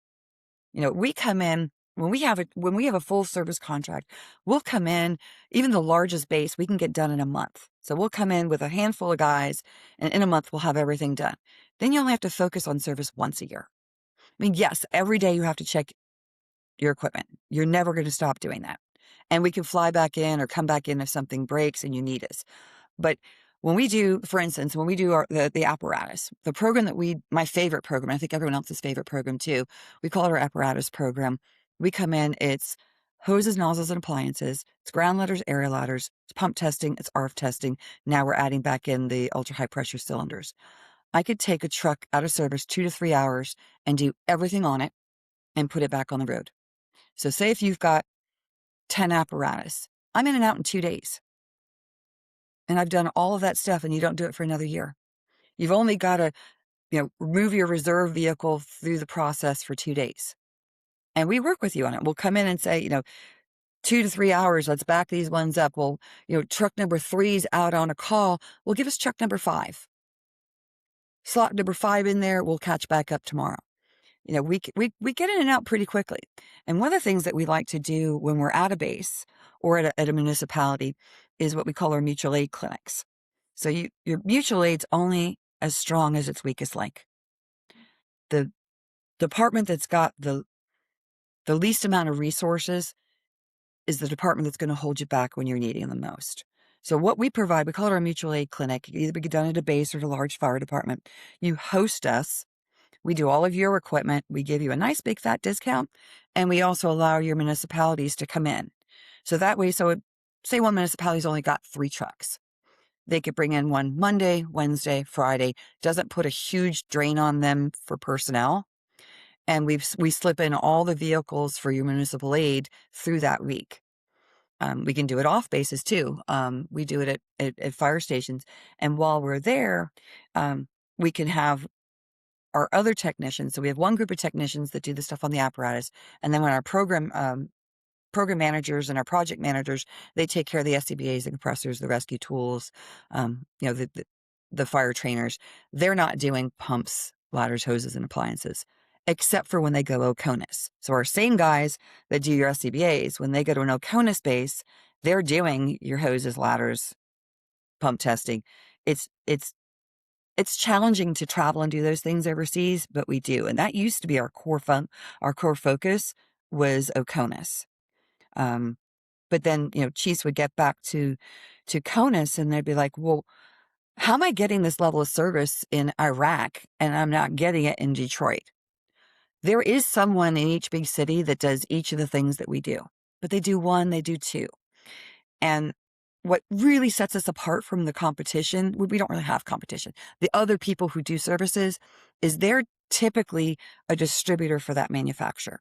Speaker 4: We come in, when we have a full service contract, we'll come in, even the largest base, we can get done in a month. So we'll come in with a handful of guys, and in a month, we'll have everything done. Then you only have to focus on service once a year. I mean, yes, every day you have to check your equipment. You're never going to stop doing that. And we can fly back in or come back in if something breaks and you need us. But when we do, for instance, the apparatus, the program my favorite program, I think everyone else's favorite program too, we call it our apparatus program. We come in, it's hoses, nozzles, and appliances. It's ground ladders, area ladders. It's pump testing. It's ARF testing. Now we're adding back in the ultra high pressure cylinders. I could take a truck out of service 2 to 3 hours and do everything on it and put it back on the road. So say if you've got 10 apparatus, I'm in and out in 2 days. And I've done all of that stuff, and you don't do it for another year. You've only got to, remove your reserve vehicle through the process for 2 days. And we work with you on it. We'll come in and say, 2 to 3 hours, let's back these ones up. Well, truck number 3's out on a call. Well, give us truck number 5. Slot number 5 in there, we'll catch back up tomorrow. We get in and out pretty quickly. And one of the things that we like to do when we're at a base or at a municipality is what we call our mutual aid clinics. So your mutual aid's only as strong as its weakest link. The department that's got the least amount of resources is the department that's going to hold you back when you're needing them most. So what we provide, we call it our mutual aid clinic. It can either be done at a base or at a large fire department. You host us. We do all of your equipment. We give you a nice big fat discount, and we also allow your municipalities to come in. So that way, say one municipality's only got 3 trucks. They could bring in one Monday, Wednesday, Friday. Doesn't put a huge drain on them for personnel. And we slip in all the vehicles for your municipal aid through that week. We can do it off bases too. We do it at fire stations. And while we're there, we can have our other technicians. So we have one group of technicians that do the stuff on the apparatus. And then when our program managers and our project managers, they take care of the SCBAs, the compressors, the rescue tools, the fire trainers. They're not doing pumps, ladders, hoses, and appliances, except for when they go OCONUS. So our same guys that do your SCBAs, when they go to an OCONUS base, they're doing your hoses, ladders, pump testing. It's challenging to travel and do those things overseas, but we do. And that used to be our core focus was OCONUS. But then, chiefs would get back to CONUS and they'd be like, well, how am I getting this level of service in Iraq and I'm not getting it in Detroit? There is someone in each big city that does each of the things that we do, but they do one, they do two. And what really sets us apart from the competition, we don't really have competition. The other people who do services is they're typically a distributor for that manufacturer.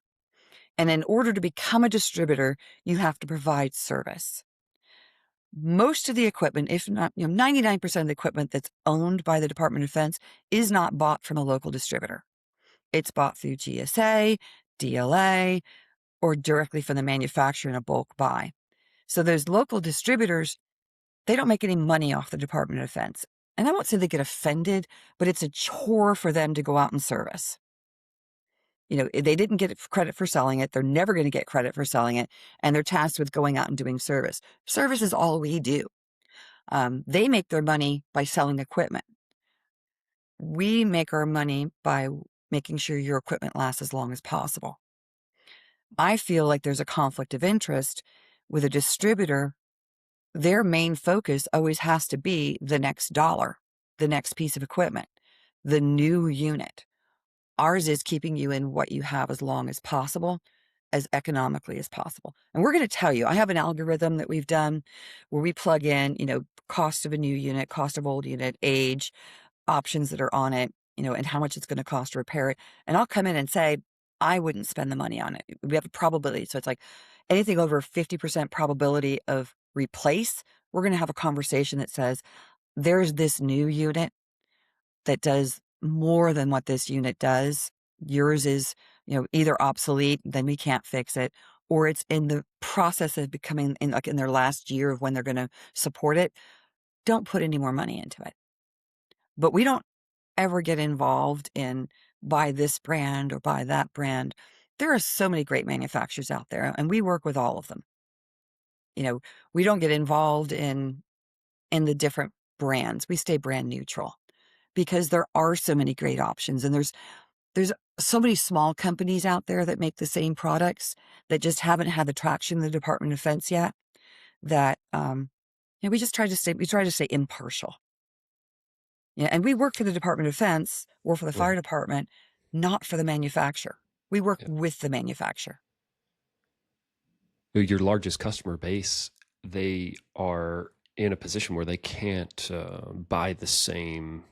Speaker 4: And in order to become a distributor, you have to provide service. Most of the equipment, if not 99% of the equipment that's owned by the Department of Defense is not bought from a local distributor. It's bought through GSA, DLA, or directly from the manufacturer in a bulk buy. So those local distributors, they don't make any money off the Department of Defense. And I won't say they get offended, but it's a chore for them to go out and service. They didn't get credit for selling it. They're never going to get credit for selling it. And they're tasked with going out and doing service. Service is all we do. They make their money by selling equipment. We make our money by making sure your equipment lasts as long as possible. I feel like there's a conflict of interest with a distributor. Their main focus always has to be the next dollar, the next piece of equipment, the new unit. Ours is keeping you in what you have as long as possible, as economically as possible. And we're going to tell you, I have an algorithm that we've done where we plug in, cost of a new unit, cost of old unit, age, options that are on it, and how much it's going to cost to repair it. And I'll come in and say, I wouldn't spend the money on it. We have a probability. So it's like anything over 50% probability of replace, we're going to have a conversation that says, there's this new unit that does more than what this unit does. Yours is, either obsolete, then we can't fix it, or it's in the process of becoming in their last year of when they're going to support it. Don't put any more money into it. But we don't ever get involved in buy this brand or buy that brand. There are so many great manufacturers out there, and we work with all of them. We don't get involved in the different brands. We stay brand neutral because there are so many great options, and there's so many small companies out there that make the same products that just haven't had the traction in the Department of Defense yet. That we try to stay impartial. Yeah, and we work for the Department of Defense or for the fire department, not for the manufacturer. We work with the manufacturer.
Speaker 1: Your largest customer base, they are in a position where they can't buy the same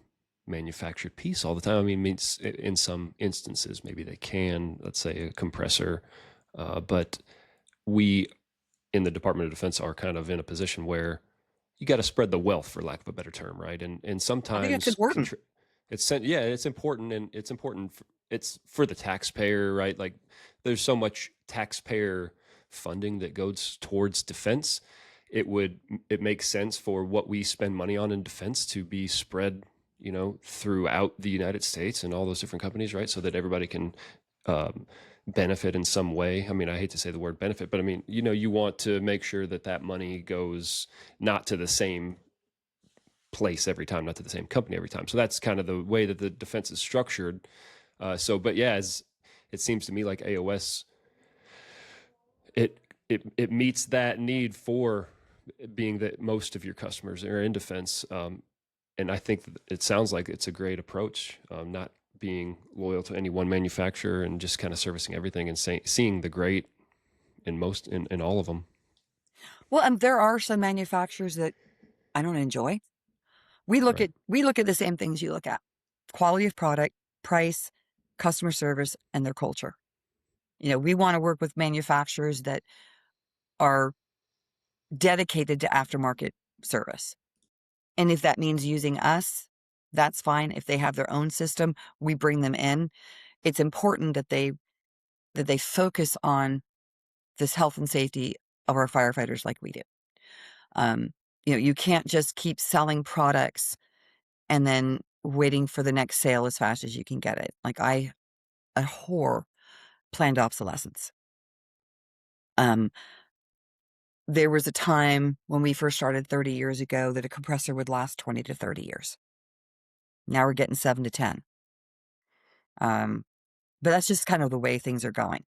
Speaker 1: manufactured piece all the time. I mean, in some instances, maybe they can, let's say a compressor, but we in the Department of Defense are kind of in a position where you got to spread the wealth, for lack of a better term, right? And sometimes
Speaker 4: I think it's important.
Speaker 1: it's important, and it's important. It's for the taxpayer, right? Like there's so much taxpayer funding that goes towards defense. It makes sense for what we spend money on in defense to be spread, throughout the United States and all those different companies, right? So that everybody can benefit in some way. I mean, I hate to say the word benefit, but I mean, you want to make sure that money goes not to the same place every time, not to the same company every time. So that's kind of the way that the defense is structured. But yeah, as it seems to me like AOS, it meets that need for being that most of your customers are in defense. And I think that it sounds like it's a great approach, not being loyal to any one manufacturer and just kind of servicing everything and seeing the great in all of them.
Speaker 4: Well, and there are some manufacturers that I don't enjoy. We look
Speaker 1: Right.
Speaker 4: at the same things you look at: quality of product, price, customer service, and their culture. We want to work with manufacturers that are dedicated to aftermarket service. And if that means using us, that's fine. If they have their own system, we bring them in. It's important that they focus on this health and safety of our firefighters like we do. Um, you can't just keep selling products and then waiting for the next sale as fast as you can get it. Like, I abhor planned obsolescence. There was a time when we first started 30 years ago that a compressor would last 20 to 30 years. Now we're getting 7 to 10. But that's just kind of the way things are going.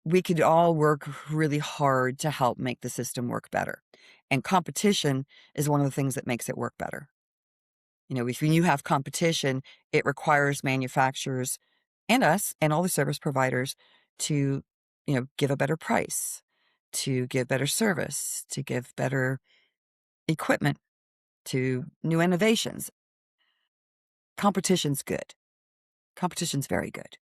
Speaker 4: We could all work really hard to help make the system work better. And competition is one of the things that makes it work better. If you have competition, it requires manufacturers and us and all the service providers to, give a better price, to give better service, to give better equipment, to new innovations. Competition's good. Competition's very good.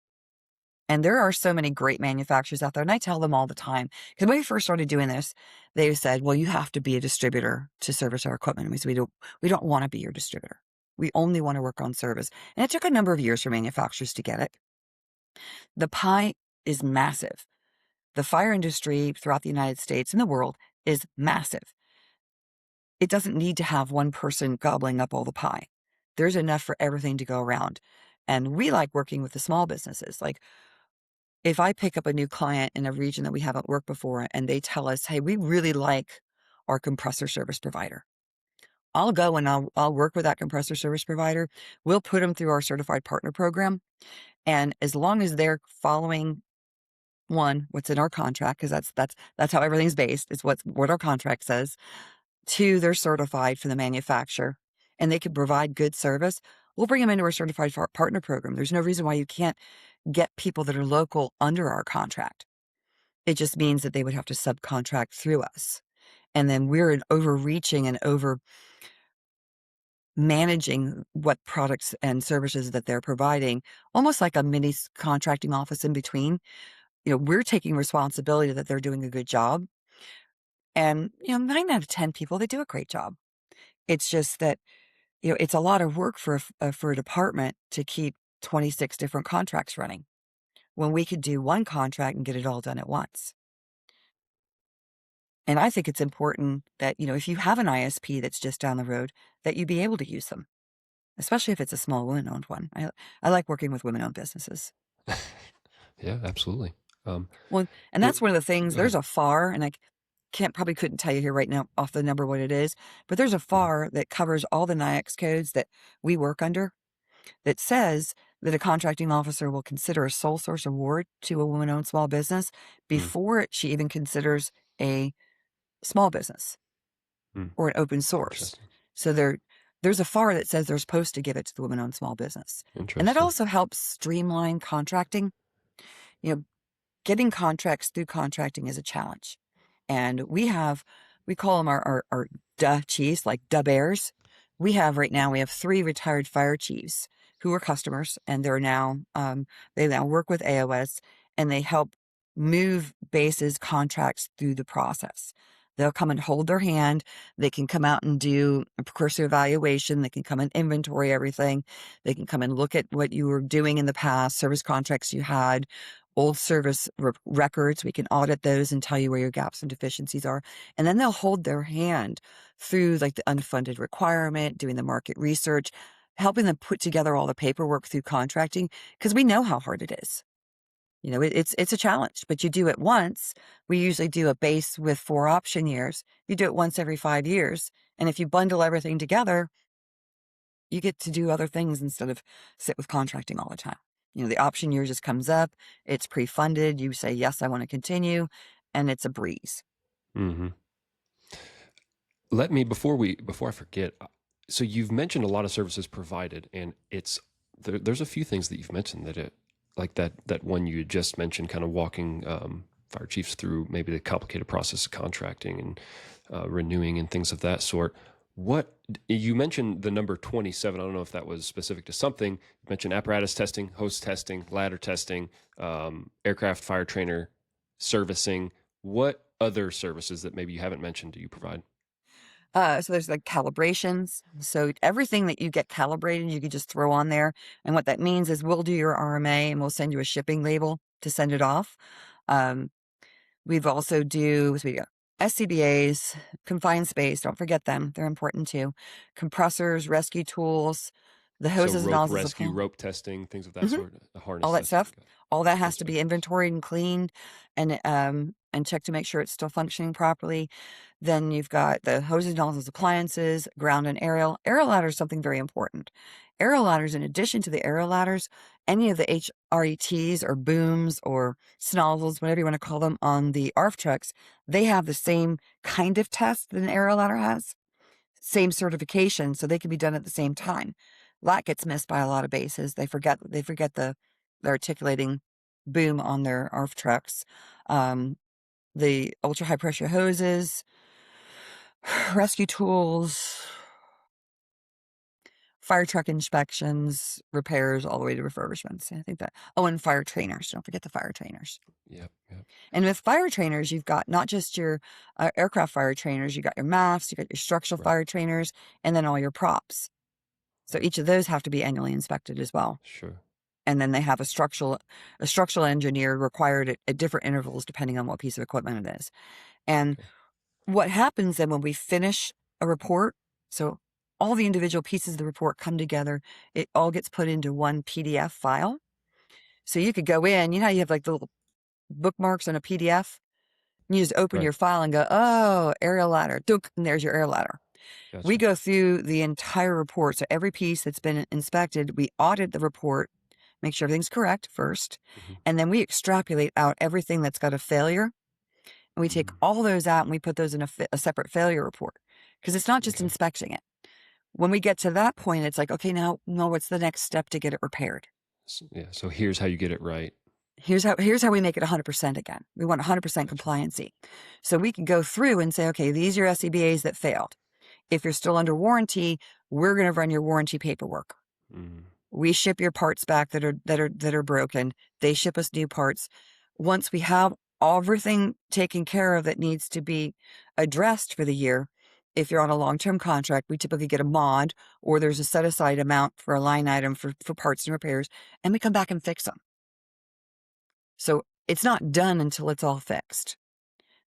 Speaker 4: And there are so many great manufacturers out there. And I tell them all the time, because when we first started doing this, they said, well, you have to be a distributor to service our equipment. And we said, we don't want to be your distributor. We only want to work on service. And it took a number of years for manufacturers to get it. The pie is massive. The fire industry throughout the United States and the world is massive. It doesn't need to have one person gobbling up all the pie. There's enough for everything to go around. And we like working with the small businesses. Like, if I pick up a new client in a region that we haven't worked before and they tell us, hey, we really like our compressor service provider, I'll go and I'll work with that compressor service provider. We'll put them through our certified partner program. And as long as they're following, one, what's in our contract, because that's how everything's based, is what our contract says. Two, they're certified for the manufacturer and they can provide good service, we'll bring them into our certified partner program. There's no reason why you can't get people that are local under our contract. It just means that they would have to subcontract through us. And then we're overreaching and over managing what products and services that they're providing, almost like a mini contracting office in between. We're taking responsibility that they're doing a good job. And, 9 out of 10 people, they do a great job. It's just that, it's a lot of work for a department to keep 26 different contracts running when we could do one contract and get it all done at once. And I think it's important that, if you have an ISP that's just down the road, that you be able to use them, especially if it's a small women-owned one. I like working with women-owned businesses.
Speaker 1: Yeah, absolutely.
Speaker 4: Well, and that's one of the things.
Speaker 1: Go ahead.
Speaker 4: There's a FAR, and I couldn't tell you here right now off the number what it is, but there's a FAR that covers all the NIAX codes that we work under that says that a contracting officer will consider a sole source award to a woman-owned small business before she even considers a small business or an open source. So there's a FAR that says they're supposed to give it to the woman-owned small business. And that also helps streamline contracting. Getting contracts through contracting is a challenge. And we call them our DA chiefs, like DA bears. We have 3 retired fire chiefs who are customers, and they now work with AOS, and they help move bases contracts through the process. They'll come and hold their hand. They can come out and do a precursor evaluation. They can come and inventory everything. They can come and look at what you were doing in the past, service contracts you had, old service records. We can audit those and tell you where your gaps and deficiencies are. And then they'll hold their hand through the unfunded requirement, doing the market research, helping them put together all the paperwork through contracting, because we know how hard it is. It's a challenge, but you do it once. We usually do a base with 4 option years. You do it once every 5 years. And if you bundle everything together, you get to do other things instead of sit with contracting all the time. The option year just comes up. It's pre-funded. You say, yes, I want to continue. and it's a breeze.
Speaker 1: Mm-hmm. Let me before I forget. So you've mentioned a lot of services provided, and there's a few things that you've mentioned that like that one you had just mentioned, kind of walking fire chiefs through maybe the complicated process of contracting and renewing and things of that sort. What you mentioned the number 27. I don't know if that was specific to something. You mentioned apparatus testing, hose testing, ladder testing, aircraft fire trainer servicing. What other services that maybe you haven't mentioned do you provide?
Speaker 4: So there's like calibrations. So everything that you get calibrated, you could just throw on there. And what that means is we'll do your RMA and we'll send you a shipping label to send it off. Um, we've also so we got SCBAs, confined space. Don't forget them. They're important too. Compressors, rescue tools, the
Speaker 1: So
Speaker 4: hoses and
Speaker 1: rope
Speaker 4: nozzles of
Speaker 1: rescue, rope testing, things of that
Speaker 4: Mhm.
Speaker 1: sort, harness
Speaker 4: All that
Speaker 1: testing.
Speaker 4: stuff. All that has
Speaker 1: Harness
Speaker 4: to be
Speaker 1: inspections.
Speaker 4: inventoried and cleaned and checked to make sure it's still functioning properly. Then you've got the hoses, nozzles, appliances, ground and aerial. Aerial ladder is something very important. Aerial ladders, in addition to the aerial ladders, any of the HRETs or booms or snozzles, whatever you want to call them, on the ARF trucks, they have the same kind of test that an aerial ladder has, same certification, so they can be done at the same time. That gets missed by a lot of bases. They forget the articulating boom on their ARF trucks. The ultra high pressure hoses, rescue tools, fire truck inspections, repairs, all the way to refurbishments. I think that. Oh, and fire trainers. Don't forget the fire trainers.
Speaker 1: Yep.
Speaker 4: And with fire trainers, you've got not just your aircraft fire trainers, you got your MAFs, you got your structural
Speaker 1: Right.
Speaker 4: fire trainers, and then all your props. So each of those have to be annually inspected as well.
Speaker 1: Sure.
Speaker 4: And then they have a structural engineer required at different intervals depending on what piece of equipment it is. And
Speaker 1: Okay.
Speaker 4: what happens then when we finish a report, so all the individual pieces of the report come together, it all gets put into one PDF file. So you could go in, you know how you have like the little bookmarks on a PDF? You just open
Speaker 1: Right.
Speaker 4: your file and go, oh, aerial ladder, dunk, and there's your aerial ladder.
Speaker 1: Gotcha.
Speaker 4: We go through the entire report. So every piece that's been inspected, we audit the report, make sure everything's correct first,
Speaker 1: Mhm.
Speaker 4: and then we extrapolate out everything that's got a failure. And we take
Speaker 1: Mhm.
Speaker 4: all those out and we put those in a separate failure report because it's not just
Speaker 1: Okay.
Speaker 4: inspecting it. When we get to that point, it's like, okay, now, no, what's the next step to get it repaired?
Speaker 1: Yeah. So here's how you get it right.
Speaker 4: Here's how we make it 100% again. We want 100%
Speaker 1: Gotcha.
Speaker 4: compliancy. So we can go through and say, okay, these are SCBAs that failed. If you're still under warranty, we're going to run your warranty paperwork.
Speaker 1: Mm.
Speaker 4: We ship your parts back that are broken. They ship us new parts. Once we have everything taken care of that needs to be addressed for the year, if you're on a long-term contract, we typically get a mod or there's a set-aside amount for a line item for parts and repairs, and we come back and fix them. So it's not done until it's all fixed.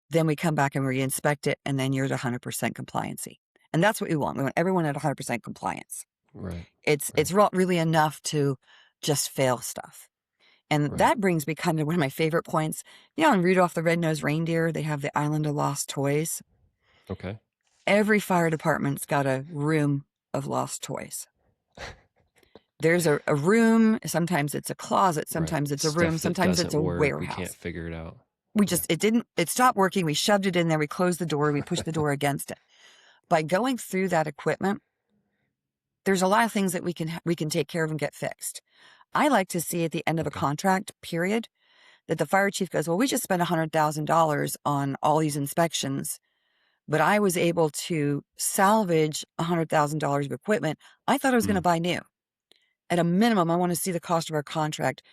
Speaker 4: Then we come back and re-inspect it, and then you're at 100% compliancy. And that's what we want. We want everyone at 100% compliance.
Speaker 1: Right.
Speaker 4: It's
Speaker 1: Right.
Speaker 4: really enough to just fail stuff. And
Speaker 1: Right.
Speaker 4: that brings me kind of one of my favorite points. You know, in Rudolph the Red-Nosed Reindeer, they have the Island of Lost Toys.
Speaker 1: Okay.
Speaker 4: Every fire department's got a room of lost toys. There's a room, sometimes it's a closet, sometimes
Speaker 1: Right.
Speaker 4: it's a room,
Speaker 1: Stuff that
Speaker 4: sometimes it's
Speaker 1: doesn't
Speaker 4: a
Speaker 1: work. We can't
Speaker 4: warehouse.
Speaker 1: figure it out. Yeah.
Speaker 4: It stopped working, we shoved it in there, we closed the door, we pushed the door against it. By going through that equipment, there's a lot of things that we can take care of and get fixed. I like to see at the end of a
Speaker 1: Okay.
Speaker 4: contract period that the fire chief goes, well, we just spent $100,000 on all these inspections, but I was able to salvage $100,000 of equipment I thought I was going to
Speaker 1: Mm.
Speaker 4: buy new. At a minimum, I want to see the cost of our contract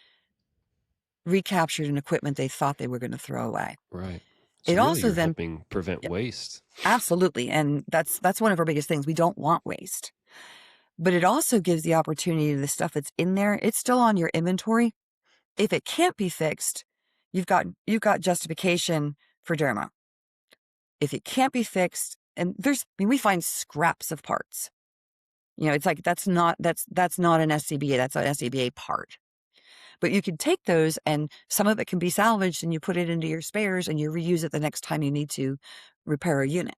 Speaker 4: recaptured in equipment they thought they were going to throw away.
Speaker 1: Right. So
Speaker 4: It
Speaker 1: really,
Speaker 4: also
Speaker 1: you're
Speaker 4: then,
Speaker 1: helping prevent
Speaker 4: yeah,
Speaker 1: waste.
Speaker 4: absolutely, and that's one of our biggest things. We don't want waste. But it also gives the opportunity to the stuff that's in there, it's still on your inventory. If it can't be fixed, you've got justification for dermo. If it can't be fixed, and we find scraps of parts. You know, it's like that's not an SCBA, that's an SCBA part. But you can take those and some of it can be salvaged and you put it into your spares and you reuse it the next time you need to repair a unit.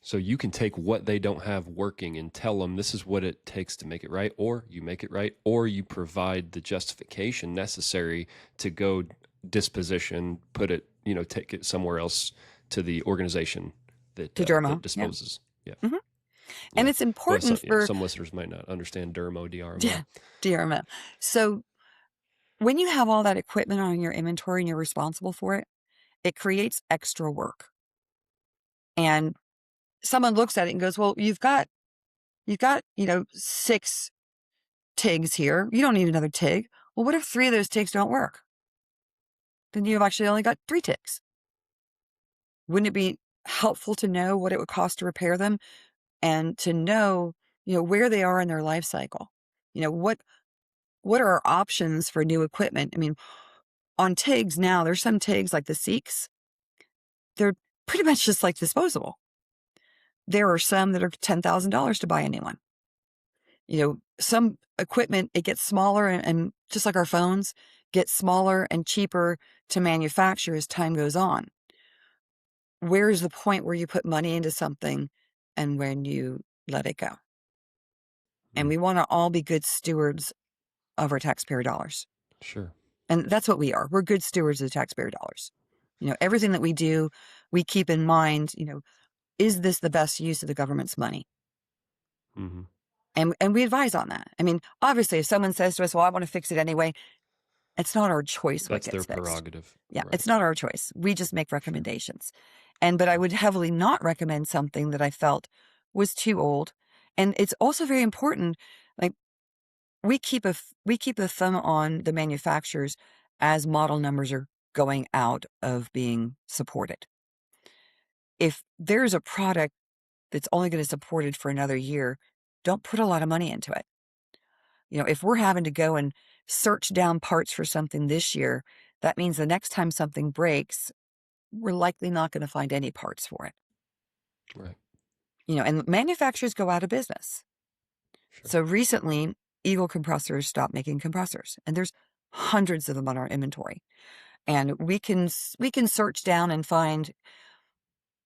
Speaker 1: So you can take what they don't have working and tell them this is what it takes to make it right, or you make it right, or you provide the justification necessary to go disposition, put it take it somewhere else to the organization that
Speaker 4: To dermo,
Speaker 1: that disposes. Yeah.
Speaker 4: Mhm.
Speaker 1: Yeah.
Speaker 4: And it's
Speaker 1: Well,
Speaker 4: important for
Speaker 1: some listeners might not understand DRMO.
Speaker 4: yeah, DRMO. So when you have all that equipment on your inventory and you're responsible for it, it creates extra work. And someone looks at it and goes, "Well, you've got 6 TIGs here. You don't need another TIG." Well, what if 3 of those TIGs don't work? Then you've actually only got 3 TIGs. Wouldn't it be helpful to know what it would cost to repair them and to know, where they are in their life cycle? What are our options for new equipment? I mean, on TIGs now, there's some TIGs like the Seeks. They're pretty much just like disposable. There are some that are $10,000 to buy a new one. Some equipment, it gets smaller and just like our phones, gets smaller and cheaper to manufacture as time goes on. Where's the point where you put money into something and when you let it go? And we want to all be good stewards of our taxpayer dollars.
Speaker 1: Sure.
Speaker 4: And that's what we are. We're good stewards of the taxpayer dollars. Everything that we do, we keep in mind, is this the best use of the government's money?
Speaker 1: Mm-hmm.
Speaker 4: And we advise on that. I mean, obviously, if someone says to us, "Well, I want to fix it anyway," it's not our choice what
Speaker 1: That's their
Speaker 4: gets fixed.
Speaker 1: prerogative.
Speaker 4: Yeah,
Speaker 1: Right.
Speaker 4: it's not our choice. We just make recommendations. But I would heavily not recommend something that I felt was too old. And it's also very important, like we keep a thumb on the manufacturers as model numbers are going out of being supported. If there's a product that's only going to support it for another year, don't put a lot of money into it. If we're having to go and search down parts for something this year, that means the next time something breaks, we're likely not going to find any parts for it.
Speaker 1: Right.
Speaker 4: And manufacturers go out of business.
Speaker 1: Sure.
Speaker 4: So recently, Eagle compressors stopped making compressors, and there's hundreds of them on our inventory. And we can search down and find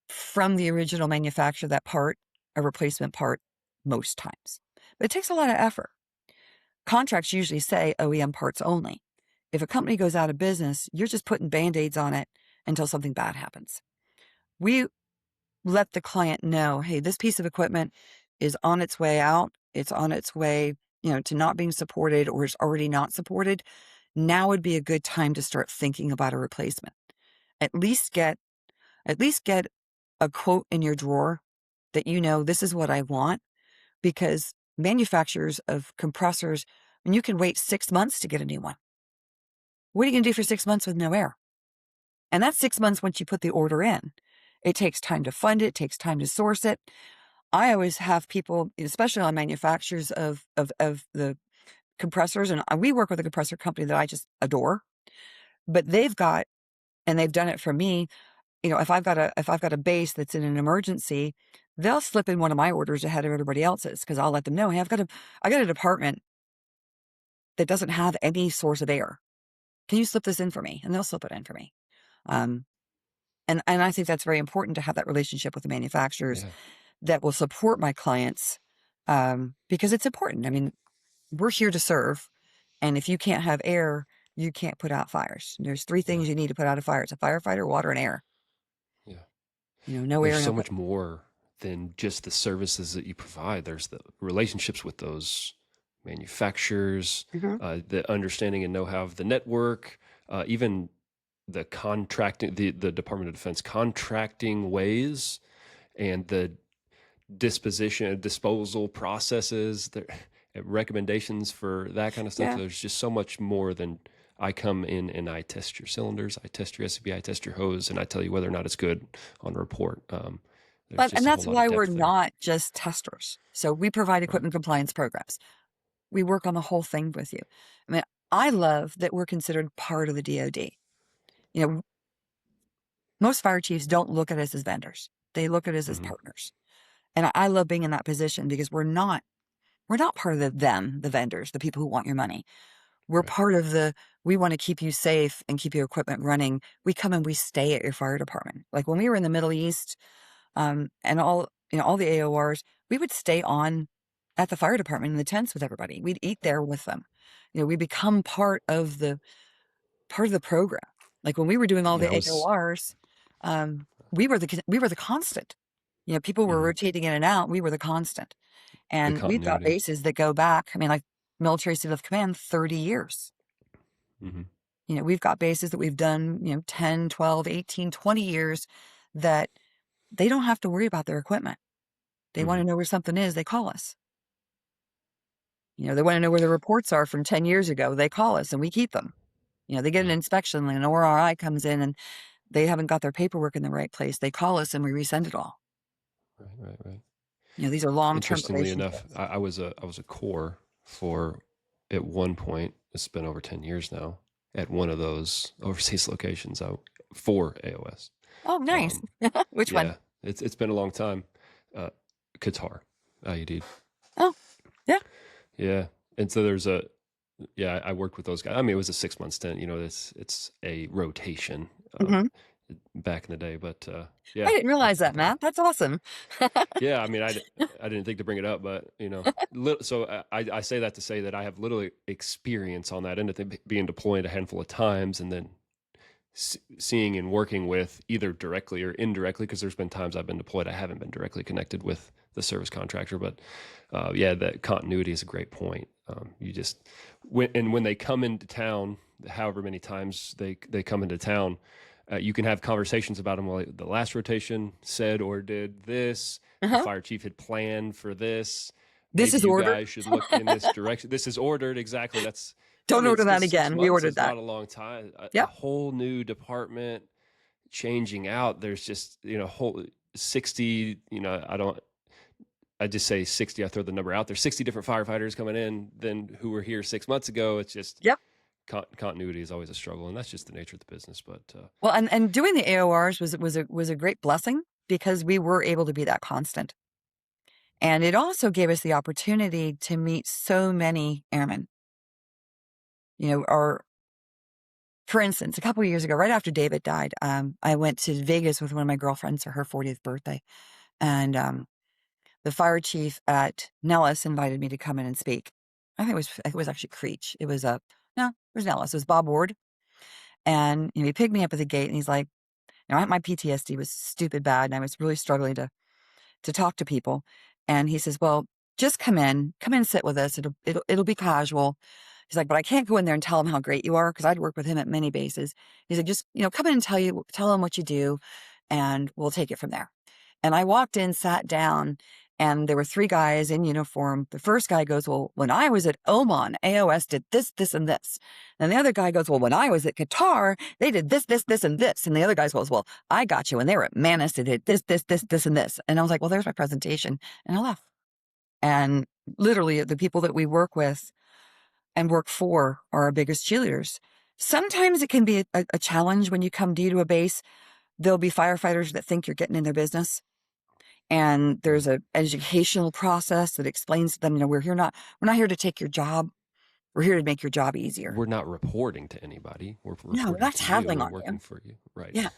Speaker 4: from the original manufacturer that part, a replacement part, most times. But it takes a lot of effort. Contracts usually say OEM parts only. If a company goes out of business, you're just putting Band-Aids on it until something bad happens. We let the client know, hey, this piece of equipment is on its way out. It's on its way, to not being supported or is already not supported. Now would be a good time to start thinking about a replacement. At least get a quote in your drawer that this is what I want, because manufacturers of compressors, and you can wait 6 months to get a new one. What are you going to do for 6 months with no air? And that's 6 months once you put the order in. It takes time to fund it, takes time to source it. I always have people, especially on manufacturers of the compressors, and we work with a compressor company that I just adore, but they've got, and they've done it for me. If I've got a base that's in an emergency, they'll slip in one of my orders ahead of everybody else's, because I'll let them know, hey, I got a department that doesn't have any source of air. Can you slip this in for me? And they'll slip it in for me. And I think that's very important to have that relationship with the manufacturers that will support my clients, because it's important. I mean, we're here to serve. And if you can't have air, you can't put out fires. There's 3 things you need to put out a fire. It's a firefighter, water, and air.
Speaker 1: Yeah.
Speaker 4: No
Speaker 1: There's
Speaker 4: air.
Speaker 1: so much more than just the services that you provide. There's the relationships with those manufacturers, the understanding and know-how of the network, even the contracting, the Department of Defense contracting ways, and the disposal processes, recommendations for that kind of stuff.
Speaker 4: Yeah.
Speaker 1: There's just so much more than I come in and I test your cylinders, I test your SCBA, I test your hose, and I tell you whether or not it's good on a report.
Speaker 4: And that's why we're not just testers. So we provide equipment compliance programs. We work on the whole thing with you. I mean, I love that we're considered part of the DoD. Most fire chiefs don't look at us as vendors. They look at us as partners. And I love being in that position, because we're not part of the vendors, the people who want your money. We're part of we want to keep you safe and keep your equipment running. We come and we stay at your fire department. Like when we were in the Middle East, and all the AORs, we would stay on at the fire department in the tents with everybody. We'd eat there with them. We become part of the program. Like when we were doing all
Speaker 1: Yeah,
Speaker 4: the
Speaker 1: I was.
Speaker 4: AORs, we were the constant. People were
Speaker 1: Mhm.
Speaker 4: rotating in and out. We were the constant.
Speaker 1: The
Speaker 4: And we've got
Speaker 1: continuity.
Speaker 4: bases that go back, I mean, like military seal of command, 30 years.
Speaker 1: Mhm.
Speaker 4: We've got bases that we've done, 10, 12, 18, 20 years that they don't have to worry about their equipment. They want to
Speaker 1: Mhm.
Speaker 4: know where something is, they call us. They want to know where the reports are from 10 years ago. They call us and we keep them. They get an
Speaker 1: Right.
Speaker 4: inspection and an ORI comes in and they haven't got their paperwork in the right place. They call us and we resend it all.
Speaker 1: Right. Right. Right.
Speaker 4: These are long-term
Speaker 1: Interestingly enough,
Speaker 4: relationships.
Speaker 1: I was a core for at one point. It's been over 10 years now. At one of those overseas locations, for AOS.
Speaker 4: Oh, nice.
Speaker 1: Um,
Speaker 4: Which one?
Speaker 1: yeah, it's been a long time. Uh, Qatar, IUD.
Speaker 4: Oh, yeah.
Speaker 1: Yeah, and so I worked with those guys. I mean, it was a 6 month stint. It's a rotation
Speaker 4: Hmm.
Speaker 1: back in the day, but
Speaker 4: I
Speaker 1: yeah,
Speaker 4: didn't realize that, Matt. That's awesome.
Speaker 1: yeah. I mean, I didn't think to bring it up, but so I say that to say that I have little experience on that end of being deployed a handful of times, and then seeing and working with either directly or indirectly, because there's been times I've been deployed I haven't been directly connected with the service contractor, but yeah, that continuity is a great point. You just when they come into town, however many times they come into town, you can have conversations about them. Well, the last rotation said or did this. The
Speaker 4: Uh-huh.
Speaker 1: fire chief had planned for this.
Speaker 4: This
Speaker 1: Maybe
Speaker 4: is
Speaker 1: you
Speaker 4: ordered.
Speaker 1: guys should look in this direction. This is ordered exactly. That's I
Speaker 4: Don't
Speaker 1: mean,
Speaker 4: order that
Speaker 1: because six
Speaker 4: again. We
Speaker 1: months
Speaker 4: ordered
Speaker 1: is
Speaker 4: that.
Speaker 1: not a long time. A
Speaker 4: Yep.
Speaker 1: whole new department changing out. There's just whole 60. I just say 60. I throw the number out there. 60 different firefighters coming in than who were here 6 months ago. It's just
Speaker 4: Yep.
Speaker 1: continuity is always a struggle, and that's just the nature of the business. But
Speaker 4: Well, and doing the AORs was a great blessing because we were able to be that constant. And it also gave us the opportunity to meet so many airmen. Or for instance, a couple of years ago, right after David died, I went to Vegas with one of my girlfriends for her 40th birthday. And the fire chief at Nellis invited me to come in and speak. I think it was actually Creech. It was no, it was Nellis. It was Bob Ward. And he picked me up at the gate and he's like, my PTSD was stupid bad and I was really struggling to talk to people. And he says, well, just come in, sit with us. It'll be casual. He's like, but I can't go in there and tell him how great you are because I'd worked with him at many bases. He said, just, come in and tell him what you do and we'll take it from there. And I walked in, sat down, and there were three guys in uniform. The first guy goes, well, when I was at Oman, AOS did this, this, and this. And the other guy goes, well, when I was at Qatar, they did this, this, this, and this. And the other guy goes, well, I got you. When they were at Manus, they did this, this, this, this, and this. And I was like, well, there's my presentation. And I left. And literally the people that we work with and work for are our biggest cheerleaders. Sometimes it can be a challenge when you come due to a base. There'll be firefighters that think you're getting in their business. And there's an educational process that explains to them, we're not here to take your job. We're here to make your job easier.
Speaker 1: we're not reporting to anybody. We're
Speaker 4: No, we're
Speaker 1: reporting
Speaker 4: not
Speaker 1: to
Speaker 4: tattling
Speaker 1: you
Speaker 4: on
Speaker 1: and working
Speaker 4: you.
Speaker 1: for you, right?
Speaker 4: Yeah.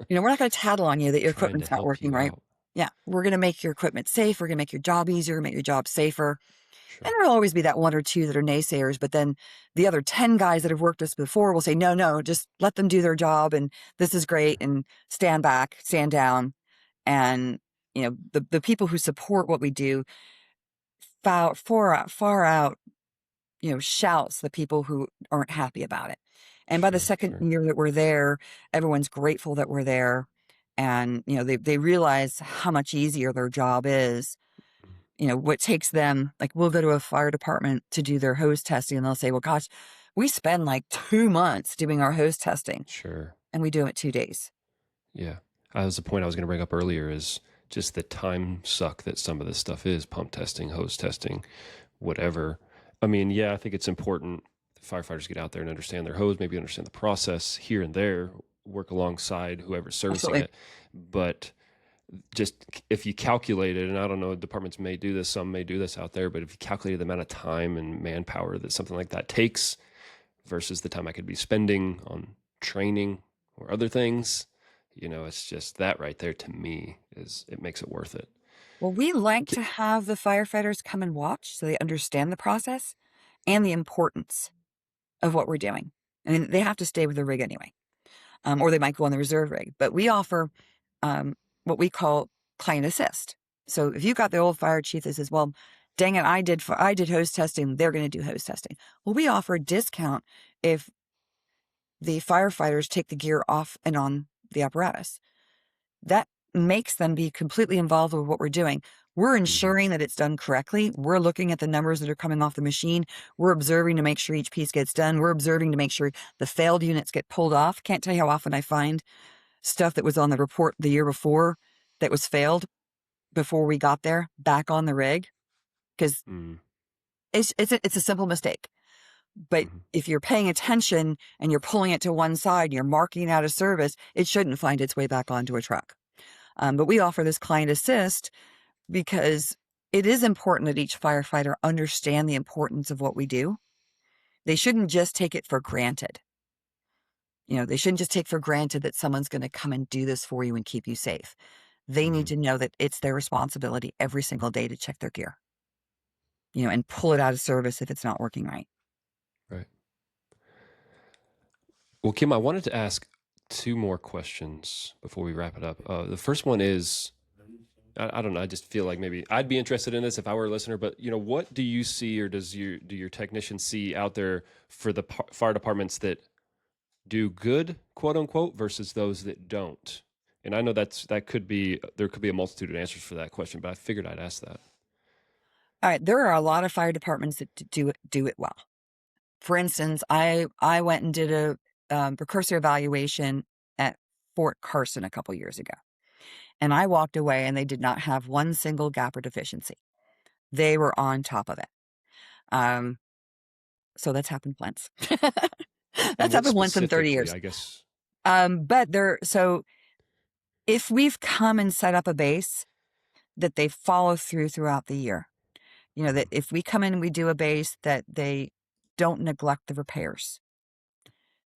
Speaker 4: We're not going to tattle on you that your
Speaker 1: Trying to
Speaker 4: equipment's not
Speaker 1: help
Speaker 4: working
Speaker 1: you
Speaker 4: right.
Speaker 1: out.
Speaker 4: Yeah. We're going to make your equipment safe. We're going to make your job easier, make your job safer. And
Speaker 1: Sure.
Speaker 4: there'll always be that one or two that are naysayers, but then the other 10 guys that have worked us before will say, no, just let them do their job. And this is great. And stand back, stand down. And, the people who support what we do far out, shouts the people who aren't happy about it. And by the second
Speaker 1: Sure.
Speaker 4: year that we're there, everyone's grateful that we're there. And, they realize how much easier their job is. What takes them, like we'll go to a fire department to do their hose testing and they'll say, well, gosh, we spend like 2 months doing our hose testing
Speaker 1: Sure.
Speaker 4: and we do it 2 days.
Speaker 1: Yeah. That was the point I was going to bring up earlier is just the time suck that some of this stuff is, pump testing, hose testing, whatever. I mean, yeah, I think it's important that firefighters get out there and understand their hose, maybe understand the process here and there, work alongside whoever's servicing
Speaker 4: Absolutely.
Speaker 1: it. But just if you calculate it, and I don't know, departments may do this, some may do this out there, but if you calculate the amount of time and manpower that something like that takes versus the time I could be spending on training or other things, it's just that right there to me it makes it worth it.
Speaker 4: Well, we like to have the firefighters come and watch so they understand the process and the importance of what we're doing. I mean, they have to stay with the rig anyway. or they might go on the reserve rig. But we offer what we call client assist. So if you got the old fire chief that says, well, dang it, I did hose testing, they're going to do hose testing. Well, we offer a discount if the firefighters take the gear off and on the apparatus. That makes them be completely involved with what we're doing. We're ensuring that it's done correctly. We're looking at the numbers that are coming off the machine. We're observing to make sure each piece gets done. We're observing to make sure the failed units get pulled off. Can't tell you how often I find stuff that was on the report the year before that was failed before we got there back on the rig, because it's a simple mistake. But if you're paying attention and you're pulling it to one side, you're marking out of service, it shouldn't find its way back onto a truck. But we offer this client assist because it is important that each firefighter understand the importance of what we do. They shouldn't just take it for granted. They shouldn't just take for granted that someone's going to come and do this for you and keep you safe. They need to know that it's their responsibility every single day to check their gear, and pull it out of service if it's not working right.
Speaker 1: Right. Well, Kim, I wanted to ask 2 more questions before we wrap it up. The first one is, I don't know, I just feel like maybe I'd be interested in this if I were a listener, but what do you see, or do your technicians see out there for the fire departments that do good, quote unquote, versus those that don't? And I know there could be a multitude of answers for that question, but I figured I'd ask that.
Speaker 4: All right, there are a lot of fire departments that do it well. For instance, I went and did a precursor evaluation at Fort Carson a couple years ago. And I walked away and they did not have one single gap or deficiency. They were on top of it. So that's happened once. That's happened once in 30 years.
Speaker 1: I guess.
Speaker 4: But so if we've come and set up a base that they follow throughout the year, that if we come in and we do a base that they don't neglect the repairs,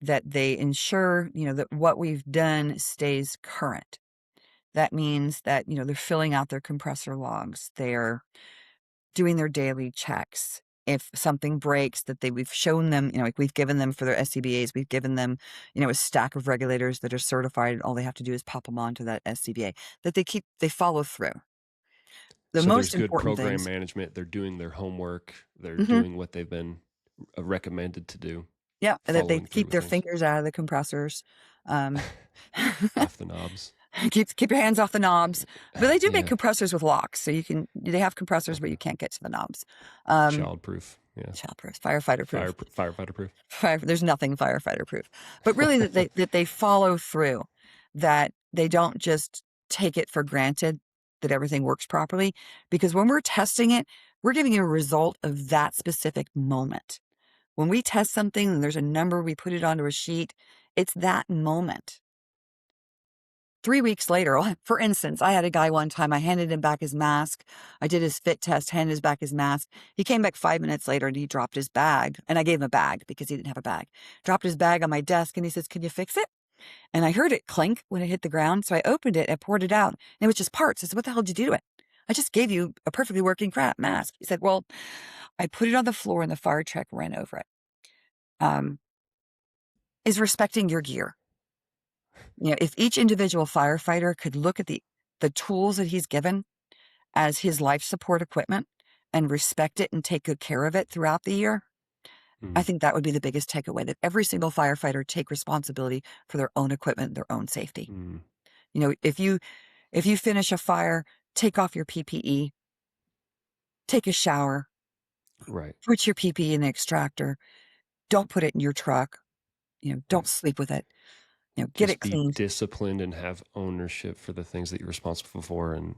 Speaker 4: that they ensure, that what we've done stays current. That means that, they're filling out their compressor logs. They're doing their daily checks. If something breaks, that we've shown them, like we've given them for their SCBAs, we've given them, a stack of regulators that are certified. All they have to do is pop them onto that SCBA, that they follow through. The most
Speaker 1: there's
Speaker 4: important
Speaker 1: good program
Speaker 4: things,
Speaker 1: management. They're doing their homework. They're doing what they've been recommended to do.
Speaker 4: Yeah, and that they keep their fingers out of the compressors.
Speaker 1: Off the knobs.
Speaker 4: Keep your hands off the knobs. But they do make compressors with locks, so they have compressors, but you can't get to the knobs.
Speaker 1: Childproof. Yeah.
Speaker 4: Childproof, firefighter proof.
Speaker 1: Firefighter proof.
Speaker 4: There's nothing firefighter proof. But really that they follow through, that they don't just take it for granted that everything works properly. Because when we're testing it, we're giving you a result of that specific moment. When we test something and there's a number, we put it onto a sheet, it's that moment. 3 weeks later, for instance, I had a guy one time, I handed him back his mask. I did his fit test, handed him back his mask. He came back 5 minutes later and he dropped his bag. And I gave him a bag because he didn't have a bag. Dropped his bag on my desk and he says, "Can you fix it?" And I heard it clink when it hit the ground. So I opened it, I poured it out, and it was just parts. I said, "What the hell did you do to it?" "I just gave you a perfectly working crap mask." He said, "Well, I put it on the floor and the fire truck ran over it." Is respecting your gear. If each individual firefighter could look at the tools that he's given as his life support equipment and respect it and take good care of it throughout the year, I think that would be the biggest takeaway, that every single firefighter take responsibility for their own equipment, their own safety. If you finish a fire, take off your PPE, take a shower,
Speaker 1: right?
Speaker 4: Put your PPE in the extractor. Don't put it in your truck. Don't sleep with it. Get it cleaned.
Speaker 1: Be disciplined and have ownership for the things that you're responsible for, and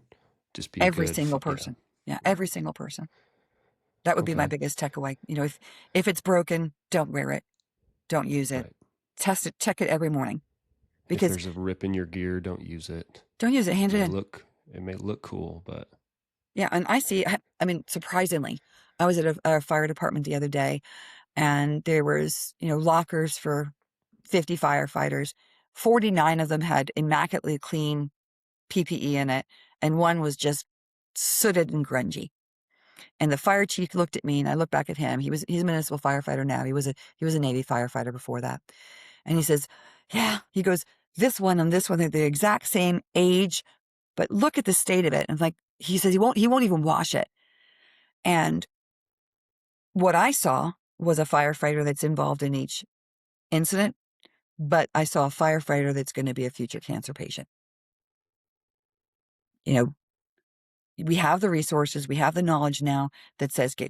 Speaker 1: just be
Speaker 4: every single person. Yeah, every single person. That would be my biggest takeaway. If it's broken, don't wear it. Don't use it. Right. Test it. Check it every morning. Because
Speaker 1: if there's a rip in your gear, don't use it.
Speaker 4: Don't use it. Hand it in.
Speaker 1: It may look cool, but
Speaker 4: yeah. And I see. Surprisingly, I was at a fire department the other day, and there was lockers for 50 firefighters. 49 of them had immaculately clean PPE in it, and one was just sooted and grungy. And the fire chief looked at me, and I looked back at him. He's a municipal firefighter now. He was a Navy firefighter before that. And he says, yeah. He goes, this one and this one, they're the exact same age, but look at the state of it. And like, he says he won't even wash it. And what I saw was a firefighter that's involved in each incident, but I saw a firefighter that's going to be a future cancer patient. You know, we have the resources, we have the knowledge now that says, clean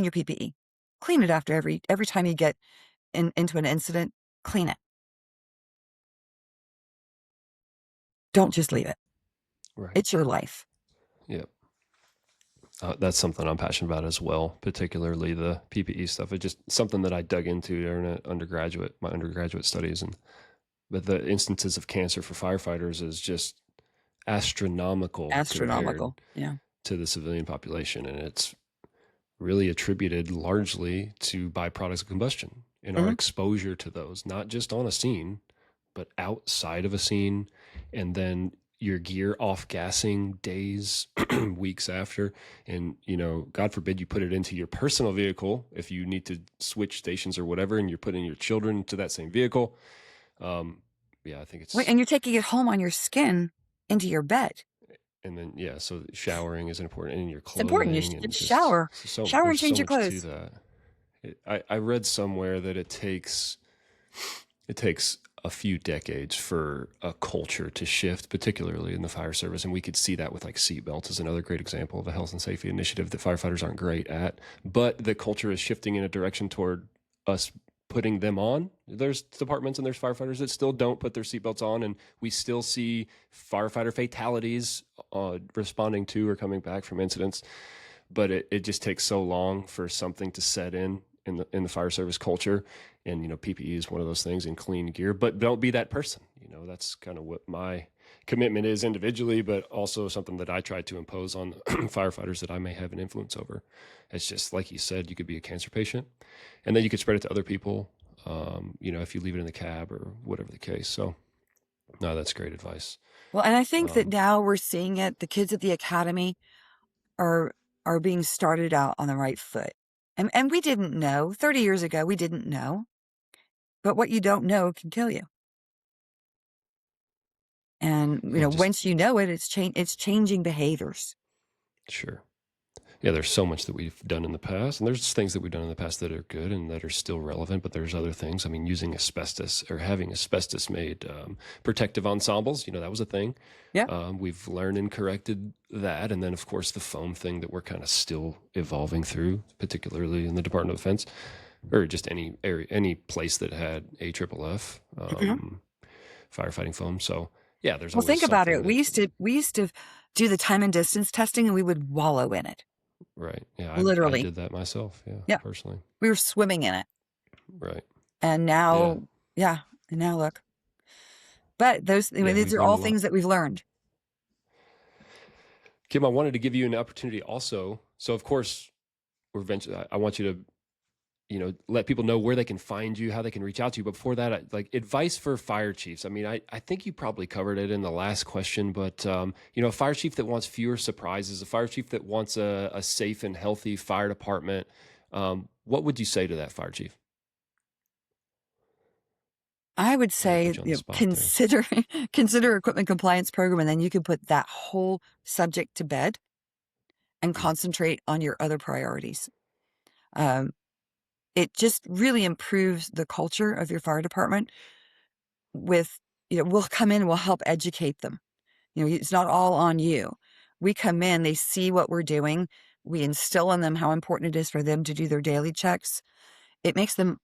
Speaker 4: your PPE, clean it after every time you get into an incident, clean it. Don't just leave it.
Speaker 1: Right.
Speaker 4: It's your life.
Speaker 1: Yep. That's something I'm passionate about as well, particularly the PPE stuff. It's just something that I dug into during my undergraduate studies. But the instances of cancer for firefighters is just astronomical compared
Speaker 4: Yeah.
Speaker 1: to the civilian population. And it's really attributed largely to byproducts of combustion and our exposure to those, not just on a scene, but outside of a scene. And then your gear off gassing days, weeks after. And, God forbid you put it into your personal vehicle if you need to switch stations or whatever, and you're putting your children to that same vehicle. Yeah, I think it's...
Speaker 4: Wait, and you're taking it home on your skin into your bed.
Speaker 1: And then, so showering is important, and your clothing.
Speaker 4: It's important. You shower and change your clothes.
Speaker 1: To that. I read somewhere that it takes a few decades for a culture to shift, particularly in the fire service. And we could see that with like seatbelts is another great example of a health and safety initiative that firefighters aren't great at, but the culture is shifting in a direction toward us putting them on. There's departments and there's firefighters that still don't put their seatbelts on, and we still see firefighter fatalities responding to or coming back from incidents. But it just takes so long for something to set in the fire service culture. And, PPE is one of those things, and clean gear, but don't be that person. That's kind of what my commitment is individually, but also something that I try to impose on firefighters that I may have an influence over. It's just like you said, you could be a cancer patient, and then you could spread it to other people, if you leave it in the cab or whatever the case. So, no, that's great advice.
Speaker 4: Well, and I think that now we're seeing it. The kids at the academy are being started out on the right foot. And we didn't know. 30 years ago, we didn't know. But what you don't know can kill you. And, once you know it, it's changing behaviors.
Speaker 1: Sure. Yeah, there's so much that we've done in the past, and there's things that we've done in the past that are good and that are still relevant, but there's other things. I mean, using asbestos or having asbestos-made protective ensembles, that was a thing.
Speaker 4: Yeah.
Speaker 1: We've learned and corrected that, and then, of course, the foam thing that we're kind of still evolving through, particularly in the Department of Defense, or just any place that had AFFF, firefighting foam. So, yeah, there's.
Speaker 4: Well, think about it. We used to do the time and distance testing, and we would wallow in it.
Speaker 1: Right. Yeah.
Speaker 4: Literally.
Speaker 1: I did that myself.
Speaker 4: Yeah.
Speaker 1: Personally.
Speaker 4: We were swimming in it.
Speaker 1: Right.
Speaker 4: And now, and now look. But these are all things that we've learned.
Speaker 1: Kim, I wanted to give you an opportunity also. So, of course, I want you to, let people know where they can find you, how they can reach out to you. But before that, advice for fire chiefs. I mean, I think you probably covered it in the last question, but, a fire chief that wants fewer surprises, a fire chief that wants a safe and healthy fire department, what would you say to that fire chief?
Speaker 4: I would say consider equipment compliance program, and then you can put that whole subject to bed and concentrate on your other priorities. It just really improves the culture of your fire department. We'll come in and we'll help educate them. It's not all on you. We come in, they see what we're doing. We instill in them how important it is for them to do their daily checks. It makes them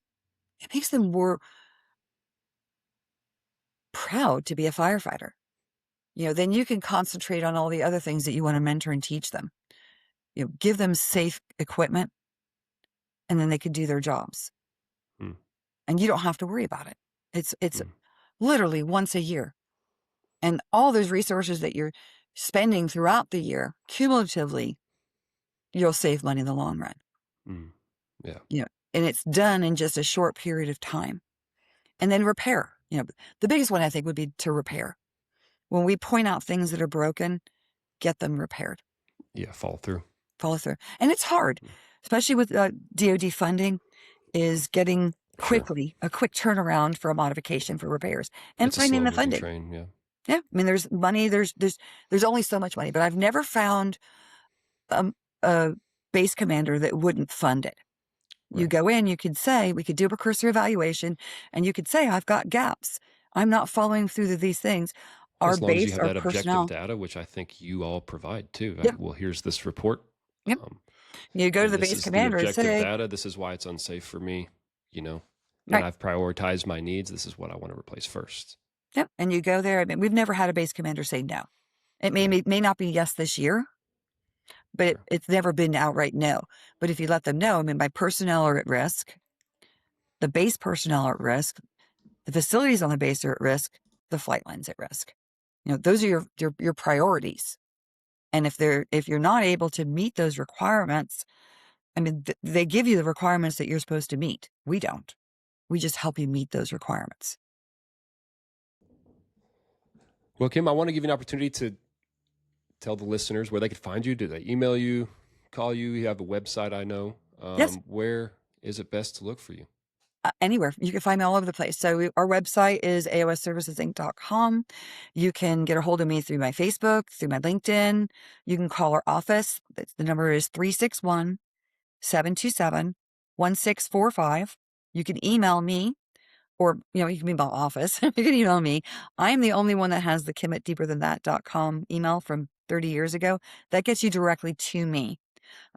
Speaker 4: more proud to be a firefighter. Then you can concentrate on all the other things that you want to mentor and teach them. Give them safe equipment, and then they could do their jobs. And you don't have to worry about it. It's literally once a year. And all those resources that you're spending throughout the year, cumulatively, you'll save money in the long run.
Speaker 1: Yeah.
Speaker 4: And it's done in just a short period of time. And then repair. The biggest one I think would be to repair. When we point out things that are broken, get them repaired.
Speaker 1: Yeah, follow through.
Speaker 4: And it's hard, especially with DOD funding, is getting
Speaker 1: Sure.
Speaker 4: a quick turnaround for a modification for repairs and
Speaker 1: It's a
Speaker 4: finding
Speaker 1: slow
Speaker 4: the
Speaker 1: moving
Speaker 4: funding.
Speaker 1: train. Yeah.
Speaker 4: Yeah. I mean, there's money, there's only so much money, but I've never found a base commander that wouldn't fund it. You
Speaker 1: Right.
Speaker 4: go in, we could do a cursory evaluation, and you could say, I've got gaps. I'm not following through these things. Our
Speaker 1: As long as you
Speaker 4: base,
Speaker 1: have
Speaker 4: our
Speaker 1: that objective
Speaker 4: personnel.
Speaker 1: data, which I think you all provide too.
Speaker 4: Yep.
Speaker 1: Well, here's this report.
Speaker 4: Yep. You go to
Speaker 1: And
Speaker 4: the
Speaker 1: this
Speaker 4: base
Speaker 1: is the
Speaker 4: commander and
Speaker 1: objective
Speaker 4: say,
Speaker 1: data. This is why it's unsafe for me, and
Speaker 4: right.
Speaker 1: I've prioritized my needs. This is what I want to replace first.
Speaker 4: Yep. And you go there. I mean, we've never had a base commander say no. It
Speaker 1: Right.
Speaker 4: may not be yes this year, but
Speaker 1: Sure.
Speaker 4: it's never been outright no. But if you let them know, I mean, my personnel are at risk. The base personnel are at risk. The facilities on the base are at risk. The flight line's at risk. Those are your priorities. And if you're not able to meet those requirements, I mean, they give you the requirements that you're supposed to meet. We don't. We just help you meet those requirements.
Speaker 1: Well, Kim, I want to give you an opportunity to tell the listeners where they could find you. Do they email you, call you? You have a website, I know.
Speaker 4: Yes.
Speaker 1: Where is it best to look for you?
Speaker 4: Anywhere. You can find me all over the place. So our website is aosservicesinc.com. You can get a hold of me through my Facebook, through my LinkedIn. You can call our office. The number is 361-727-1645. You can email me, or, you can email office. You can email me. I'm the only one that has the kimmettdeeperthanthat.com email from 30 years ago. That gets you directly to me.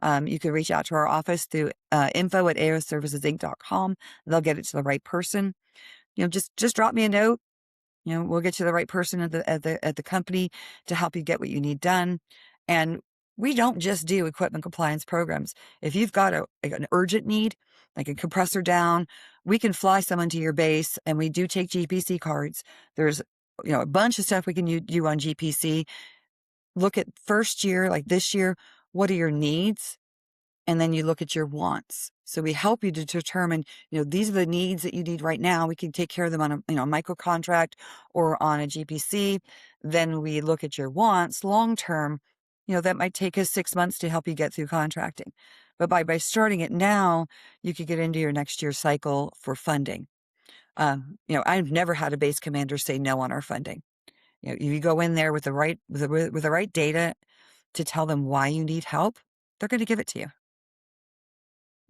Speaker 4: You can reach out to our office through info@aoservicesinc.com. They'll get it to the right person. Just drop me a note. We'll get you the right person at the company to help you get what you need done. And we don't just do equipment compliance programs. If you've got an urgent need, like a compressor down, we can fly someone to your base, and we do take GPC cards. There's a bunch of stuff we can do on GPC. Look at first year, like this year, what are your needs? And then you look at your wants. So we help you to determine, these are the needs that you need right now. We can take care of them on a micro contract or on a GPC. Then we look at your wants long term. That might take us 6 months to help you get through contracting. But by starting it now, you could get into your next year's cycle for funding. I've never had a base commander say no on our funding. You go in there with the right data to tell them why you need help, they're going to give it to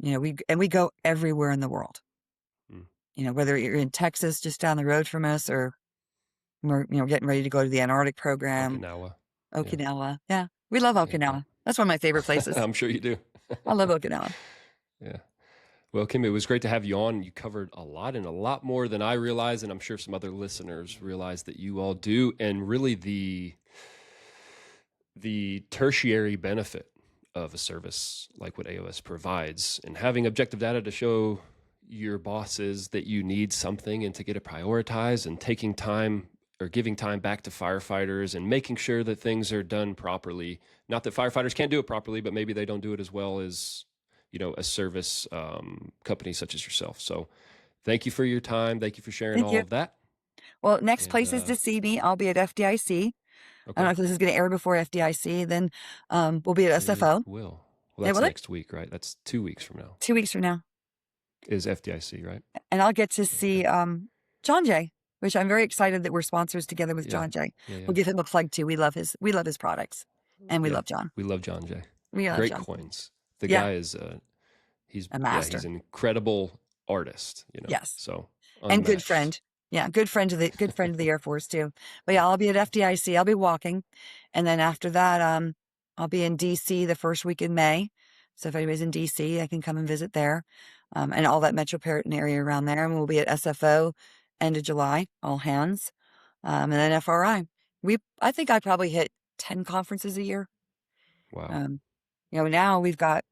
Speaker 4: you. We go everywhere in the world. Whether you're in Texas, just down the road from us, or we're getting ready to go to the Antarctic program. Okinawa. Yeah. We love Okinawa.
Speaker 1: Yeah.
Speaker 4: That's one of my favorite places.
Speaker 1: I'm sure you do.
Speaker 4: I love Okinawa.
Speaker 1: Yeah. Well, Kim, it was great to have you on. You covered a lot, and a lot more than I realized, and I'm sure some other listeners realize that you all do. And really the tertiary benefit of a service like what AOS provides, and having objective data to show your bosses that you need something and to get it prioritized, and taking time or giving time back to firefighters and making sure that things are done properly. Not that firefighters can't do it properly, but maybe they don't do it as well as, a service company such as yourself. So thank you for your time. Thank you for sharing all of that.
Speaker 4: Well, next place is to see me. I'll be at FDIC. I don't know if this is going to air before FDIC. Then we'll be at SFO.
Speaker 1: Well, that's next week, right? That's 2 weeks from now.
Speaker 4: 2 weeks from now
Speaker 1: is FDIC, right?
Speaker 4: And I'll get to see John Jay, which I'm very excited that we're sponsors together with John Jay. We'll give him a plug too. We love his products, and we love John.
Speaker 1: We love John Jay.
Speaker 4: We love
Speaker 1: Great
Speaker 4: John.
Speaker 1: coins. The guy is he's
Speaker 4: a master.
Speaker 1: He's an incredible artist.
Speaker 4: Yes.
Speaker 1: So
Speaker 4: unmatched. And good friend. Yeah, good friend of the Air Force too. But yeah, I'll be at FDIC. I'll be walking, and then after that, I'll be in DC the first week in May. So if anybody's in DC, I can come and visit there, and all that metropolitan area around there. And we'll be at SFO end of July, all hands, and then FRI. I think I probably hit 10 conferences a year.
Speaker 1: Wow.
Speaker 4: Now we've got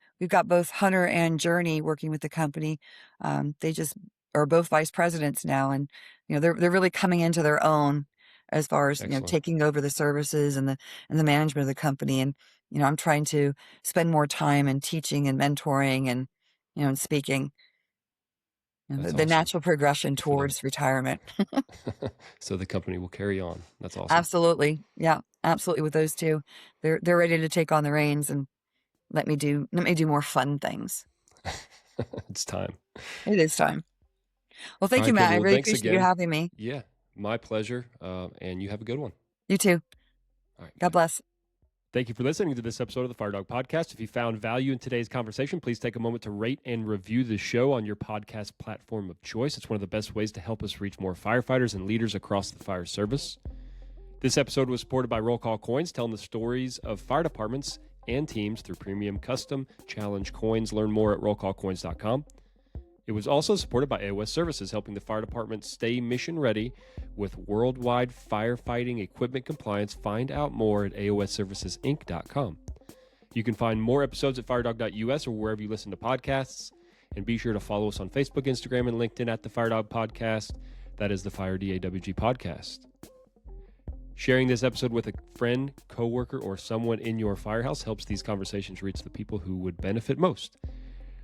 Speaker 4: both Hunter and Journey working with the company. They just are both vice presidents now, and they're really coming into their own as far as taking over the services and the management of the company. And I'm trying to spend more time in teaching and mentoring and and speaking. The natural progression towards retirement.
Speaker 1: So the company will carry on. That's awesome.
Speaker 4: Absolutely. Yeah, absolutely. With those two, they're ready to take on the reins and let me do more fun things.
Speaker 1: It's time.
Speaker 4: It is time. Well, thank
Speaker 1: All
Speaker 4: you,
Speaker 1: right,
Speaker 4: Matt.
Speaker 1: Kimmy.
Speaker 4: I
Speaker 1: Well,
Speaker 4: really
Speaker 1: thanks
Speaker 4: appreciate you
Speaker 1: again.
Speaker 4: having me.
Speaker 1: Yeah, my pleasure. And you have a good one.
Speaker 4: You too.
Speaker 1: All right.
Speaker 4: God
Speaker 1: bye.
Speaker 4: bless.
Speaker 1: Thank you for listening to this episode of the Fire Dog Podcast. If you found value in today's conversation, please take a moment to rate and review the show on your podcast platform of choice. It's one of the best ways to help us reach more firefighters and leaders across the fire service. This episode was supported by Roll Call Coins, telling the stories of fire departments and teams through premium custom challenge coins. Learn more at rollcallcoins.com. It was also supported by AOS Services, helping the fire department stay mission ready with worldwide firefighting equipment compliance. Find out more at aosservicesinc.com. You can find more episodes at firedog.us or wherever you listen to podcasts. And be sure to follow us on Facebook, Instagram, and LinkedIn at the Firedog Podcast. That is the Fire DAWG Podcast. Sharing this episode with a friend, coworker, or someone in your firehouse helps these conversations reach the people who would benefit most.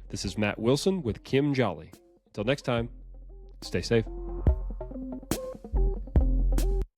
Speaker 1: This is Matt Wilson with Kim Jolley. Until next time, stay safe.